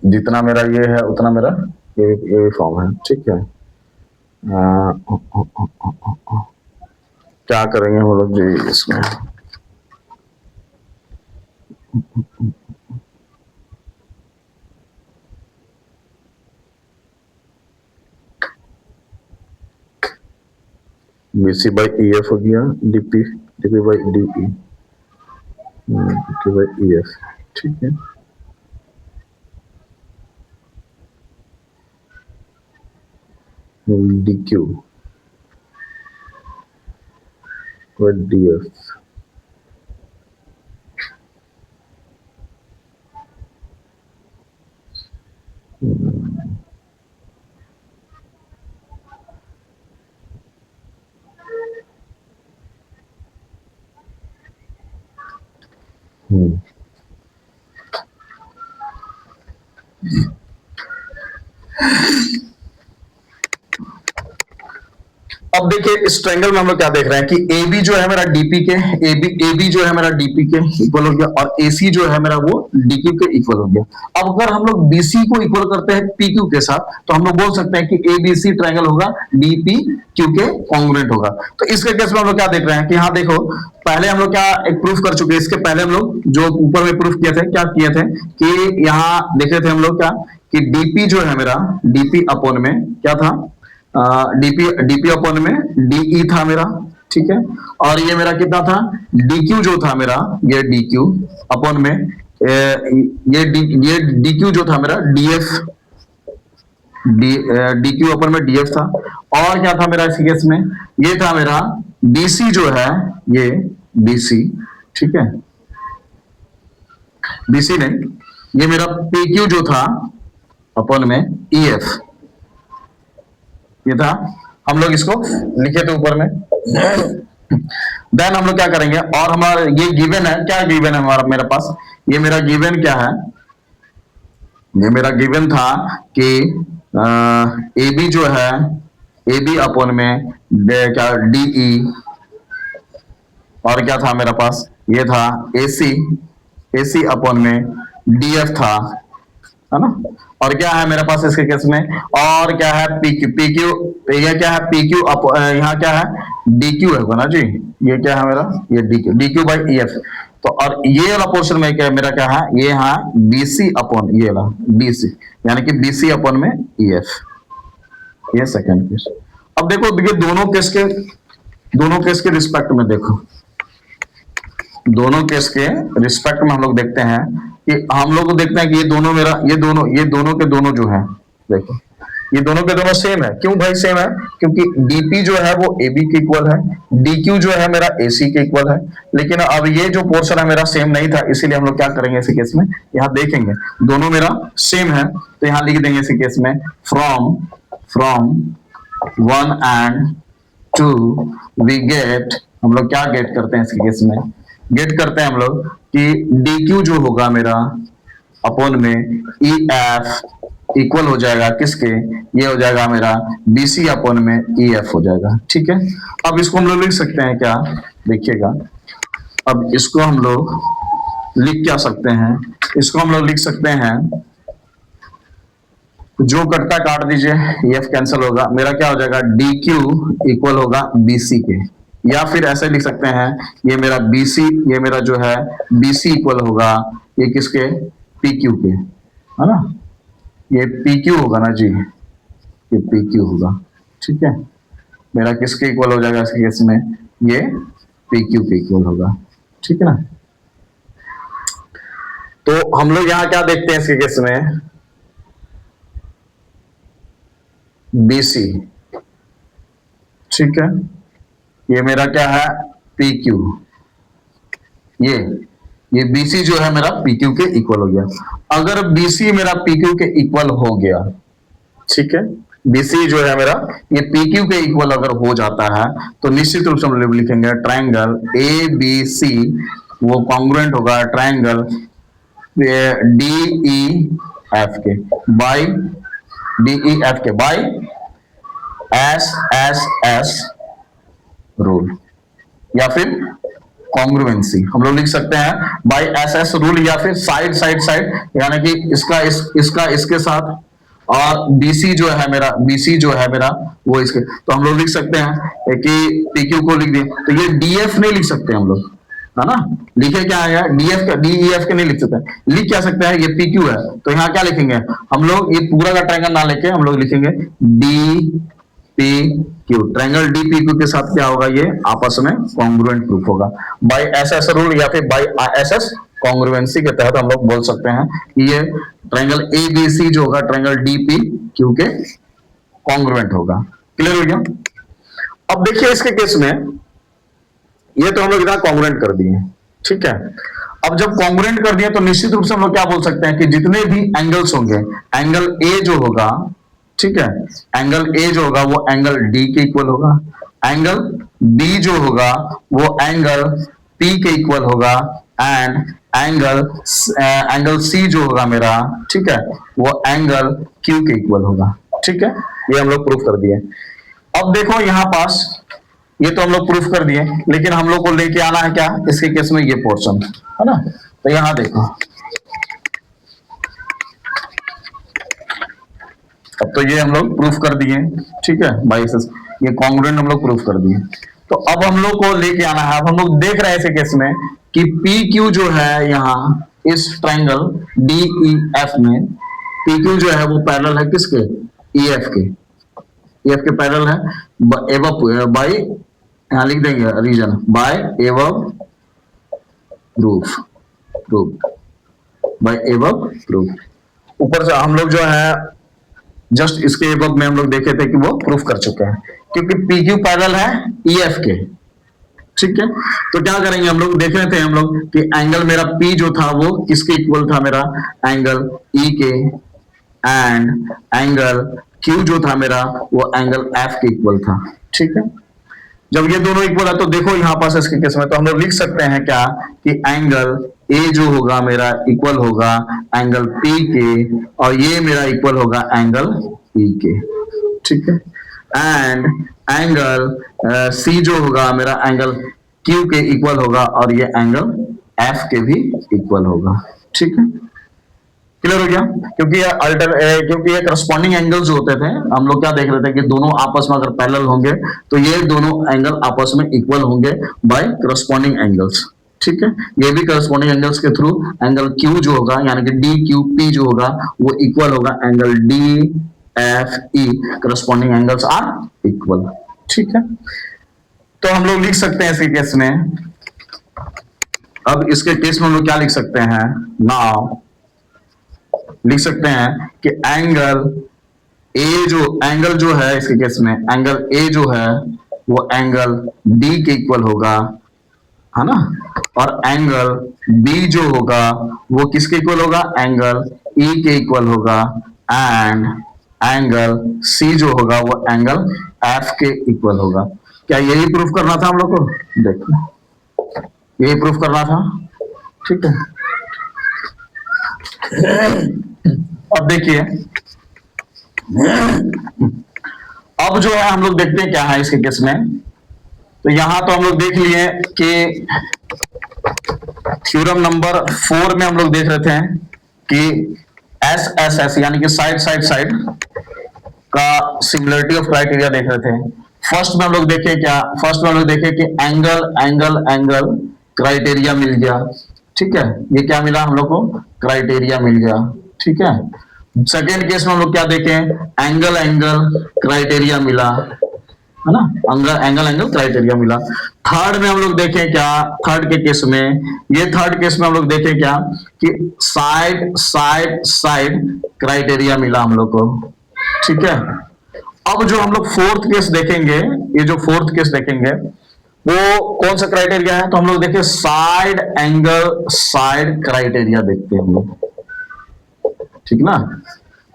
जितना मेरा ये है उतना मेरा ये भी फॉर्म है, ठीक है। क्या करेंगे हम लोग जी इसमें, बीसी बाई ईएफ हो गया, DP, DP by DE, DP by EF, ठीक है। डीक्यू और डीएफ, हम्म। अब देखिए इस ट्रायंगल में हम लोग क्या देख रहे हैं कि ए बी जो है मेरा डीपी के ए बी जो है मेरा डीपी के इक्वल हो गया और ए सी जो है मेरा वो डीक्यू के इक्वल हो गया। अब अगर हम लोग बीसी को इक्वल करते हैं पी क्यू के साथ तो हम लोग बोल सकते हैं कि ए बी सी ट्रायंगल होगा डीपी क्यू के कॉन्ग्रुएंट होगा। तो इसके केस में हम लोग क्या देख रहे हैं कि यहाँ देखो पहले हम लोग क्या एक प्रूफ कर चुके हैं। इसके पहले हम लोग जो ऊपर में प्रूफ किए थे क्या किए थे कि यहाँ देखे थे हम लोग क्या कि डीपी जो है मेरा डीपी अपॉन में क्या था डीपी डीपी अपॉन में डीई था मेरा, ठीक है। और ये मेरा कितना था डीक्यू जो था मेरा ये डीक्यू अपॉन में ये डीक्यू जो था मेरा डीएफ डीक्यू अपॉन में डीएफ था। और क्या था मेरा इस केस में ये था मेरा बीसी जो है ये बीसी, ठीक है। बीसी नहीं ये मेरा पीक्यू जो था अपॉन में ईएफ ये था। हम लोग इसको लिखे थे ऊपर में। देन हम लोग क्या करेंगे और हमारा ये गिवन है क्या गिवन है हमारा मेरे पास ये मेरा गिवन क्या है ये मेरा गिवन था कि ए बी जो है ए बी अपॉन में क्या डीई और क्या था मेरे पास ये था एसी एसी अपॉन में डीएफ था है ना। और क्या है मेरे पास इसके केस में और क्या है पीक्यू पीक्यू ये क्या है पीक्यू यहाँ क्या है डीक्यू है ना जी ये क्या है मेरा ये डीक्यू डीक्यू बाई ईएफ। तो और ये वाला पोर्शन में क्या मेरा क्या है ये यहाँ बीसी अपॉन ये वाला बीसी यानी कि बीसी अपॉन में ईएफ ये सेकंड केस। अब देखो ये दोनों केस के रिस्पेक्ट में देखो दोनों केस के रिस्पेक्ट में हम लोग देखते हैं कि हम लोग देखते हैं कि ये दोनों के दोनों जो है देखो ये दोनों के दोनों सेम है। क्यों भाई सेम है क्योंकि डीपी जो है वो एबी के इक्वल है डीक्यू जो है मेरा एसी के इक्वल है। लेकिन अब ये जो पोर्शन है मेरा सेम नहीं था इसीलिए हम लोग क्या करेंगे इसी केस में यहाँ देखेंगे दोनों मेरा सेम है तो यहाँ लिख देंगे इसी केस में फ्रॉम 1 and 2 वी गेट हम लोग क्या गेट करते हैं इसी केस में गेट करते हैं हम लोग कि DQ जो होगा मेरा अपॉन में EF इक्वल हो जाएगा किसके ये हो जाएगा मेरा BC अपॉन में EF हो जाएगा, ठीक है। अब इसको हम लोग लिख सकते हैं क्या देखिएगा अब इसको हम लोग लिख क्या सकते हैं इसको हम लोग लिख सकते हैं जो कटता काट दीजिए EF कैंसिल होगा मेरा क्या हो जाएगा DQ इक्वल होगा BC के या फिर ऐसे लिख सकते हैं ये मेरा BC ये मेरा जो है BC इक्वल होगा ये किसके PQ के है ना ये PQ होगा ना जी ये PQ होगा, ठीक है। मेरा किसके इक्वल हो जाएगा इसके केस में ये PQ के इक्वल होगा, ठीक है ना। तो हम लोग यहाँ क्या देखते हैं इसके केस में BC, ठीक है। ये मेरा क्या है PQ ये BC जो है मेरा PQ के इक्वल हो गया। अगर BC मेरा PQ के इक्वल हो गया, ठीक है, BC जो है मेरा ये PQ के इक्वल अगर हो जाता है तो निश्चित रूप से हम लोग लिखेंगे ट्रायंगल ABC वो कॉन्ग्रुएंट होगा ट्रायंगल DEF के बाय DEF के बाय SSS रूल या फिर कॉन्ग्रुएंसी हम लोग लिख सकते हैं बाय एसएस रूल या फिर साइड साइड साइड यानी कि इसका इसके साथ और BC जो है मेरा वो इसके तो हम लोग लिख सकते हैं कि PQ को लिख दिए तो ये DF नहीं लिख सकते हम लोग है ना। लिखे क्या है DF का DEF के नहीं लिख सकते लिख क्या सकते हैं ये PQ है तो यहाँ क्या लिखेंगे हम लोग ये पूरा का ट्रायंगल ना लेके हम लोग लिखेंगे DPQ ट्रायंगल DPQ के साथ क्या होगा ये आपस में कॉन्ग्रुएंट प्रूफ होगा बाय एसएस रूल या फिर बाय एसएस कॉन्ग्रुएंसी के तहत हम लोग बोल सकते हैं कि ये ट्रायंगल ABC जो होगा ट्रायंगल DPQ के कॉन्ग्रुएंट होगा। क्लियर हो गया। अब देखिए इसके केस में ये तो हम लोग इतना कॉन्ग्रुएंट कर दिए, ठीक है। अब जब कॉन्ग्रुएंट कर दिए तो निश्चित रूप से हम लोग क्या बोल सकते हैं कि जितने भी एंगल्स होंगे एंगल A जो होगा, ठीक है, एंगल A जो होगा वो एंगल D के इक्वल होगा, एंगल B जो होगा वो एंगल P के इक्वल होगा एंड एंगल सी जो होगा मेरा, ठीक है, वो एंगल क्यू के इक्वल होगा। ठीक है, ये हम लोग प्रूफ कर दिए। अब देखो यहां पास, ये तो हम लोग प्रूफ कर दिए, लेकिन हम लोग को लेके आना है क्या इसके केस में, ये पोर्शन है ना। तो यहां देखो, अब तो ये हम लोग प्रूफ कर दिए, ठीक है, बाई ये कॉन्ग्रुएंट हम लोग प्रूफ कर दिए। तो अब हम लोग को लेके आना है, अब हम लोग देख रहे हैं ऐसे केस में कि पी क्यू जो है यहाँ इस ट्राइंगल डी ई एफ में, पी क्यू जो है वो पैरेलल है किसके, ई एफ के, ई एफ के पैरेलल है एवं बाई, यहां लिख देंगे रीजन बाय एवं प्रूफ, प्रूफ बाय एवं प्रूफ। ऊपर से हम लोग जो है जस्ट इसके एबव में हम लोग देखे थे कि वो प्रूफ कर चुके हैं, क्योंकि पी क्यू पैरेलल है ई एफ के। ठीक है, तो क्या करेंगे हम लोग, देख रहे थे हम लोग कि एंगल मेरा पी जो था वो किसके इक्वल था, मेरा एंगल ई के, एंड एंगल क्यू जो था मेरा वो एंगल एफ के इक्वल था। ठीक है, जब ये दोनों इक्वल है तो देखो यहां पास इसके केस में तो हम लोग लिख सकते हैं क्या कि एंगल ए जो होगा मेरा इक्वल होगा एंगल पी के, और ये मेरा इक्वल होगा एंगल ई के। ठीक है, एंड एंगल सी जो होगा मेरा एंगल क्यू के इक्वल होगा, और ये एंगल एफ के भी इक्वल होगा। ठीक है, क्लियर हो गया, क्योंकि ये करस्पॉन्डिंग एंगल्स जो होते थे, हम लोग क्या देख रहे थे कि दोनों आपस में अगर पैरेलल होंगे तो ये दोनों एंगल आपस में इक्वल होंगे बाय करस्पॉन्डिंग एंगल्स। ठीक है, ये भी करस्पॉन्डिंग एंगल्स के थ्रू एंगल क्यू जो होगा यानी कि डी क्यू पी जो होगा वो इक्वल होगा angle D F E, corresponding angles are equal. ठीक है, तो हम लोग लिख सकते हैं इसके केस में, अब इसके केस में हम लोग क्या लिख सकते हैं, नाउ लिख सकते हैं कि एंगल जो है इसके केस में, एंगल ए जो है वो एंगल डी के इक्वल होगा, है ना, और एंगल बी जो होगा वो किसके इक्वल होगा, एंगल ई के इक्वल होगा, एंड एंगल सी जो होगा वो एंगल एफ के इक्वल होगा। क्या यही प्रूफ करना था हम लोग को, देखो यही प्रूफ करना था। ठीक है, अब देखिए, अब जो है हम लोग देखते हैं क्या है इसके केस में। तो यहां तो हम लोग देख लिए कि थ्योरम नंबर 4 में हम लोग देख रहे थे कि एस एस एस यानी कि साइड साइड साइड का सिमिलरिटी ऑफ क्राइटेरिया देख रहे थे। फर्स्ट में हम लोग देखे क्या, फर्स्ट में हम लोग देखे कि एंगल एंगल एंगल क्राइटेरिया मिल गया। ठीक है, ये क्या मिला हम लोग को, क्राइटेरिया मिल गया। ठीक है, सेकेंड केस में हम लोग क्या देखे, एंगल एंगल क्राइटेरिया मिला, है ना, एंगल एंगल क्राइटेरिया मिला। थर्ड में हम लोग देखे क्या, थर्ड के केस में, ये थर्ड केस में हम लोग देखे क्या कि साइड साइड साइड क्राइटेरिया मिला हम लोग को। ठीक है, अब जो हम लोग फोर्थ केस देखेंगे, ये जो फोर्थ केस देखेंगे वो कौन सा क्राइटेरिया है, तो हम लोग देखें साइड एंगल साइड क्राइटेरिया देखते हैं हम लोग। ठीक ना,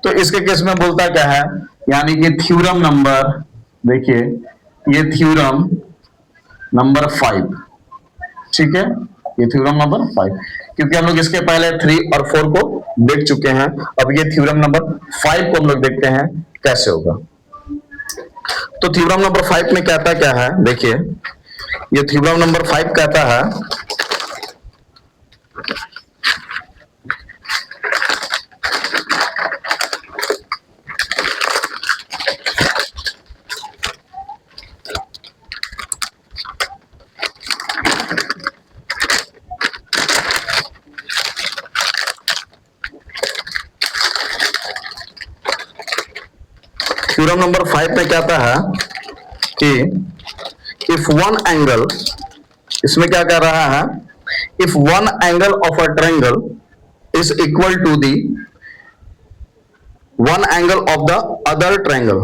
तो इसके केस में बोलता क्या है, यानी कि थ्योरम नंबर, देखिए ये थ्योरम नंबर 5। ठीक है, ये थ्योरम नंबर 5, क्योंकि हम लोग इसके पहले 3 और 4 को देख चुके हैं। अब ये थ्योरम नंबर 5 को हम लोग देखते हैं कैसे होगा। तो थ्योरम नंबर 5 में कहता क्या है, देखिए ये थ्योरम नंबर 5 कहता है थ्योरम नंबर 5 में कहता है कि इफ वन एंगल, इसमें क्या कह रहा है, if one angle of a triangle is equal to the one angle of the other triangle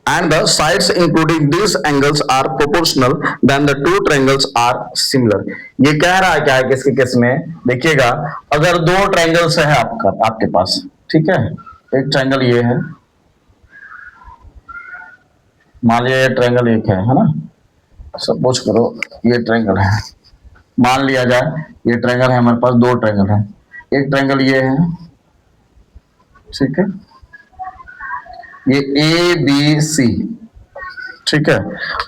and the sides including these angles are proportional then the two triangles are similar। ये कह रहा है क्या है किसके केस में, देखिएगा अगर दो ट्रायंगल्स है आपके पास, ठीक है, एक ट्रायंगल ये है, मान लिया ये ट्रायंगल एक है ना, सपोज करो ये ट्रायंगल है, मान लिया जाए ये ट्रायंगल है, हमारे पास दो ट्रायंगल है, एक ट्रायंगल ये है, ठीक है, ये ए बी सी, ठीक है,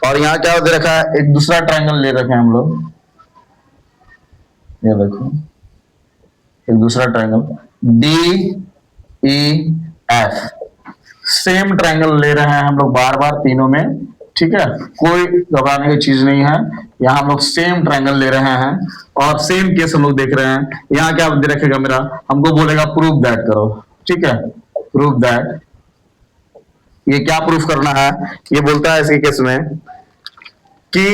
और यहाँ क्या दे रखा है, एक दूसरा ट्रायंगल ले रखे हैं हम लोग, ये देखो एक दूसरा triangle D E F, same triangle ले रहे हैं हम लोग बार बार तीनों में, ठीक है, कोई घबराने की चीज नहीं है, यहाँ हम लोग सेम ट्रायंगल ले रहे हैं और सेम केस हम लोग देख रहे हैं। यहाँ क्या दे रखेगा मेरा, हमको बोलेगा प्रूव दैट करो, ठीक है, प्रूव दैट, ये क्या प्रूफ करना है, ये बोलता है इसके केस में कि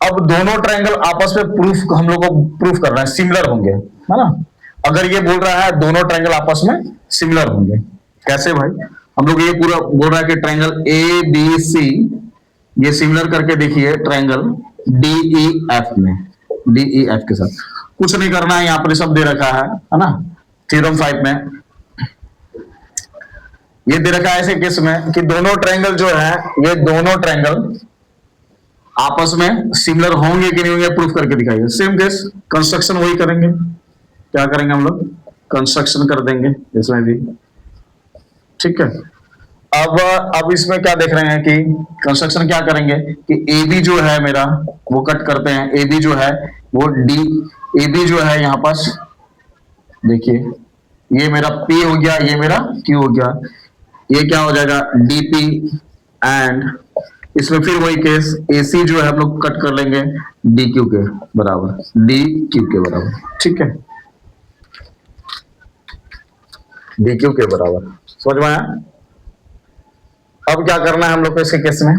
अब दोनों ट्रायंगल आपस में प्रूफ, हम लोग को प्रूफ करना है सिमिलर होंगे, है ना। अगर ये बोल रहा है दोनों ट्रायंगल आपस में सिमिलर होंगे, कैसे भाई, हम लोग ये पूरा बोल रहा है कि ट्रायंगल ए बी सी ये सिमिलर करके देखिए ट्रायंगल डी ई एफ में, डी ई एफ के साथ कुछ नहीं करना है, यहाँ पर सब दे रखा है ना, थ्योरम 5 में ये दे रखा है ऐसे केस में कि दोनों ट्रायंगल जो है, ये दोनों ट्रायंगल आपस में सिमिलर होंगे कि नहीं होंगे, प्रूफ करके दिखाइए। सेम केस कंस्ट्रक्शन वही करेंगे, क्या करेंगे हम लोग, कंस्ट्रक्शन कर देंगे इसमें भी, ठीक है। अब इसमें क्या देख रहे हैं कि कंस्ट्रक्शन क्या करेंगे कि ए बी जो है मेरा वो कट करते हैं, ए बी जो है वो डी, ए बी जो है यहाँ पास देखिए, ये मेरा P हो गया, ये मेरा Q हो गया, ये क्या हो जाएगा DP, एंड इसमें फिर वही केस AC जो है हम लोग कट कर लेंगे DQ के बराबर, DQ के बराबर, ठीक है, DQ के बराबर, समझ में आया। अब क्या करना है हम लोग को इसके केस में,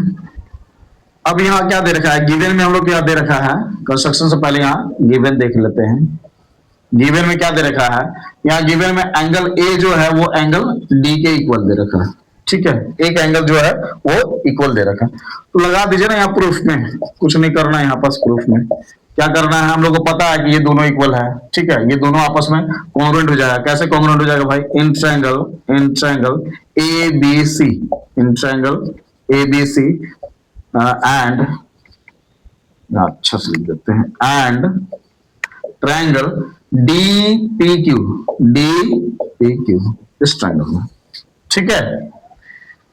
अब यहाँ क्या दे रखा है, गिवन में हम लोग क्या दे रखा है, कंस्ट्रक्शन से पहले यहाँ गिवन देख लेते हैं। गिवन में क्या दे रखा है, यहाँ गिवन में एंगल ए जो है वो एंगल डी के इक्वल दे रखा है, ठीक है, एक एंगल जो है वो इक्वल दे रखा है, तो लगा दीजिए ना यहाँ प्रूफ में, कुछ नहीं करना है यहाँ पास, प्रूफ में क्या करना है, हम लोग को पता है कि ये दोनों इक्वल है, ठीक है, ये दोनों आपस में कॉन्ग्रुएंट हो जाएगा, कैसे कॉन्ग्रुएंट हो जाएगा भाई, इन triangle A B C, in triangle A B C and, अच्छा से लिख देते हैं, and triangle D P Q, इस ट्रायंगल में, ठीक है,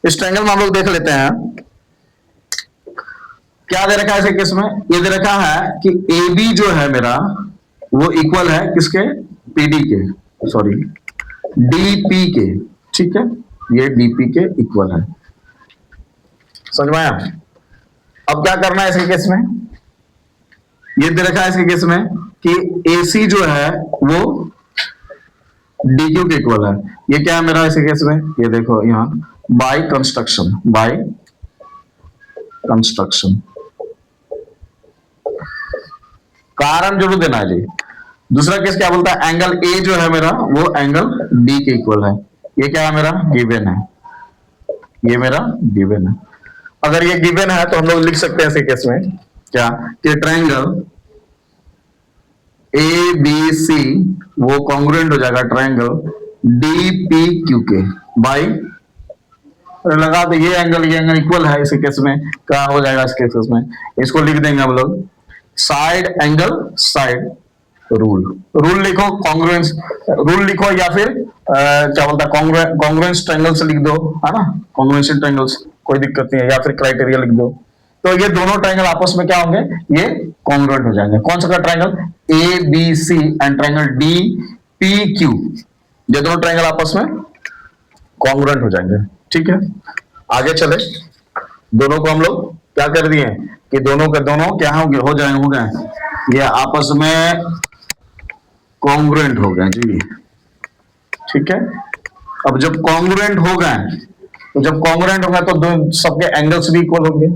इस ट्रायंगल में हम लोग देख लेते हैं क्या दे रखा है इस केस में, ये दे रखा है कि ए बी जो है मेरा वो इक्वल है किसके, पीडी के, सॉरी डीपी के, ठीक है, ये डीपी के इक्वल है, समझ में आया। अब क्या करना है इसके केस में, ये दे रखा है इसके केस में कि AC जो है वो DQ के इक्वल है, ये क्या है मेरा इस केस में, ये देखो यहाँ बाय कंस्ट्रक्शन, कारण जरूर देना है जी। दूसरा केस क्या बोलता है, एंगल A जो है मेरा वो एंगल D के इक्वल है, ये क्या है मेरा गिवन है, ये मेरा गिवन है। अगर ये गिवन है तो हम लोग लिख सकते हैं इस केस में क्या, कि ट्रायंगल ए बी सी वो कॉन्ग्रुएंट हो जाएगा ट्रायंगल डी पी क्यू के बाई, लगा दो ये एंगल इक्वल है, इस केस में क्या हो जाएगा, इस केस में इसको लिख देंगे हम लोग साइड एंगल साइड रूल लिखो, कॉन्ग्रुएंस रूल लिखो, या फिर क्या बोलता है कॉन्ग्रुएंस ट्रायंगल से लिख दो, है ना, कॉन्ग्रुएंस ट्रायंगल्स कोई दिक्कत नहीं है, या फिर क्राइटेरिया लिख दो, तो ये दोनों ट्रायंगल आपस में क्या होंगे, ये कॉन्ग्रुएंट हो जाएंगे। कौन सा का triangle, A B C and triangle D P Q, ये दोनों ट्रायंगल आपस में कॉन्ग्रुएंट हो जाएंगे, ठीक है। आगे चले, दोनों को हम लोग क्या कर दिए कि दोनों के दोनों क्या हो गए, ये आपस में कॉन्ग्रुएंट हो गए जी, ठीक है। अब जब कॉन्ग्रुएंट हो गए, तो जब कॉन्ग्रुएंट होंगे तो सबके एंगल्स भी इक्वल होंगे,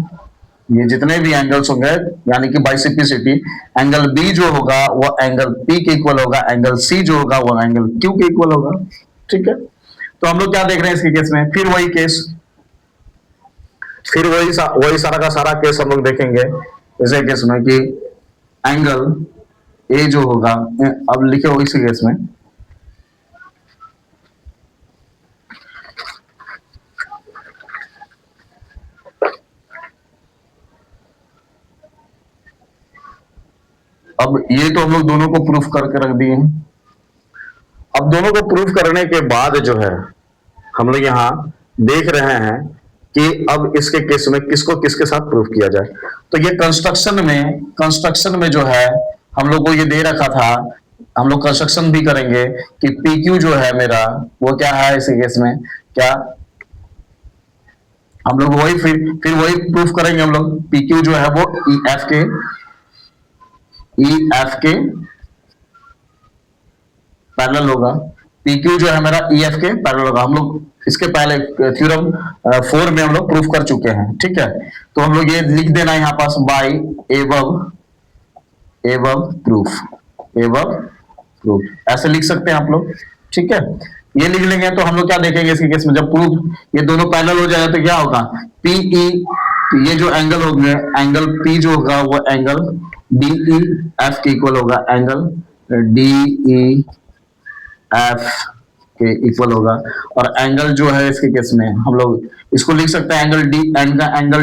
ये जितने भी एंगल्स होंगे, यानी कि बाइसेप्टिसिटी, एंगल बी जो होगा वो एंगल पी के इक्वल होगा, एंगल सी जो होगा वो एंगल क्यू के इक्वल होगा, ठीक है। तो हम लोग क्या देख रहे हैं इसके केस में, फिर वही केस, फिर वही सारा का सारा केस हम लोग देखेंगे इसे केस में कि एंगल ए जो होगा, अब लिखे हो इसी केस में, अब ये तो हम लोग दोनों को प्रूफ करके रख दिए हैं। अब दोनों को प्रूफ करने के बाद जो है हम लोग यहाँ देख रहे हैं कि अब इसके केस में किसको किसके साथ प्रूफ किया जाए। तो ये कंस्ट्रक्शन में जो है हम लोग को ये दे रखा था, हम लोग कंस्ट्रक्शन भी करेंगे कि पी क्यू जो है मेरा वो क्या है इस केस में, क्या हम लोग वही फिर वही प्रूफ करेंगे। हम लोग पी क्यू जो है वो ई एफ के पैरेलल होगा, पी क्यू जो है मेरा ई एफ के पैरेलल होगा। हम लोग इसके पहले थ्योरम 4 में हम लोग प्रूफ कर चुके हैं, ठीक है। तो हम लोग ये लिख देना यहाँ पास बाय एबव प्रूफ ऐसे लिख सकते हैं आप लोग, ठीक है। ये लिख लेंगे तो हम लोग क्या देखेंगे इसके केस में, जब प्रूफ ये दोनों पैरेलल हो जाएगा तो क्या होगा, पीई ये जो एंगल होंगे, एंगल पी जो होगा वो एंगल डीई एफ के इक्वल होगा, एंगल डीई एफ के इक्वल होगा। और एंगल जो है इसके केस में हम लोग इसको लिख सकते हैं एंगल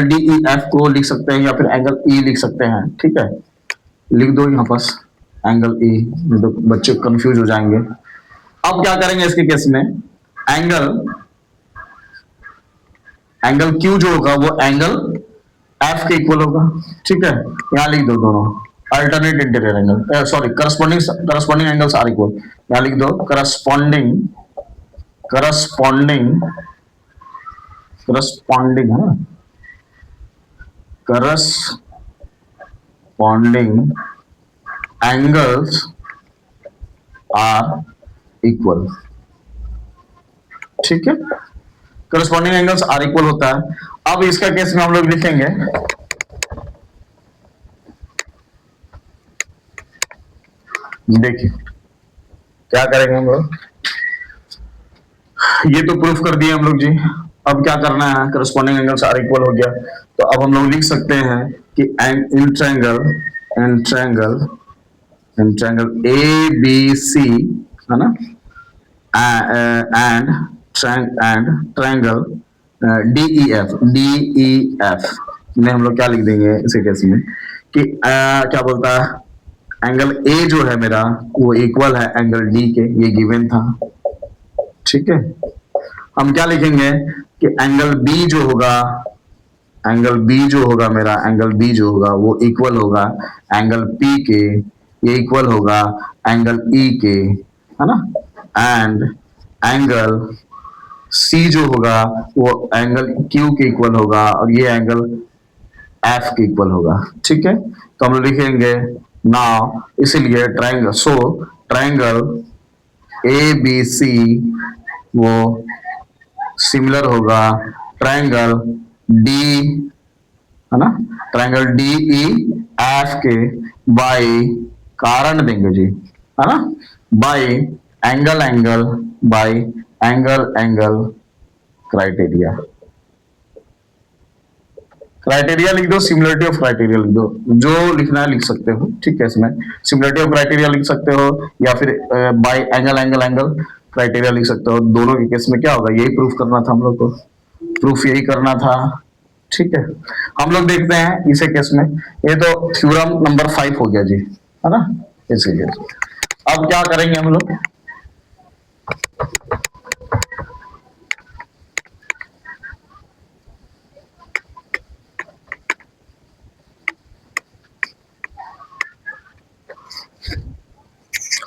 डी ई एफ को लिख सकते हैं या फिर एंगल ई लिख सकते हैं, ठीक है। लिख दो यहाँ पास एंगल ई, तो बच्चे कंफ्यूज हो जाएंगे। अब क्या करेंगे इसके केस में, एंगल क्यू जो होगा वो एंगल एफ के इक्वल होगा, ठीक है। यहाँ लिख दो दोनों alternate interior angle, sorry corresponding angles are equal. यहाँ लिख दो करस्पॉन्डिंग है ना, करस्पॉन्डिंग एंगल्स आर इक्वल, ठीक है। करस्पॉन्डिंग एंगल्स आर इक्वल होता है। अब इसका केस में हम लोग लिखेंगे देखिए क्या करेंगे हम लोग, ये तो प्रूफ कर दिए हम लोग जी। अब क्या करना है, करस्पॉन्डिंग एंगल्स आर इक्वल हो गया तो अब हम लोग लिख सकते हैं कि इन ट्रायंगल ए बी सी है ना, and triangle D E F में हम लोग क्या लिख देंगे इसी केस में कि क्या बोलता है, एंगल ए जो है मेरा वो इक्वल है एंगल डी के, ये गिवन था, ठीक है। हम क्या लिखेंगे कि एंगल बी जो होगा मेरा, एंगल बी जो होगा वो इक्वल होगा एंगल पी के, ये इक्वल होगा एंगल ई के, है ना। एंड एंगल सी जो होगा वो एंगल क्यू के इक्वल होगा और ये एंगल एफ के इक्वल होगा, ठीक है। तो हम लिखेंगे नाउ, इसीलिए ट्रायंगल ए बी सी वो सिमिलर होगा ट्रायंगल डी, है ना, ट्रायंगल डी ई एफ के बाय, कारण देंगे जी, है ना, बाय एंगल क्राइटेरिया लिख दो, सिमिलरिटी ऑफ क्राइटेरिया लिख दो, जो लिखना है लिख सकते हो, ठीक है। इसमें सिमिलरिटी ऑफ क्राइटेरिया लिख सकते हो या फिर बाय एंगल क्राइटेरिया लिख सकते हो। दोनों के केस में क्या होगा, यही प्रूफ करना था हम लोग को, प्रूफ यही करना था, ठीक है। हम लोग देखते हैं इसे केस में, ये तो थ्योरम नंबर 5 हो गया जी, है ना, इसीलिए अब क्या करेंगे हम लोग,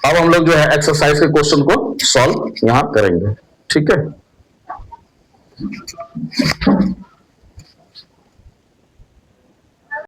अब हम लोग जो है एक्सरसाइज के क्वेश्चन को सॉल्व यहां करेंगे, ठीक है।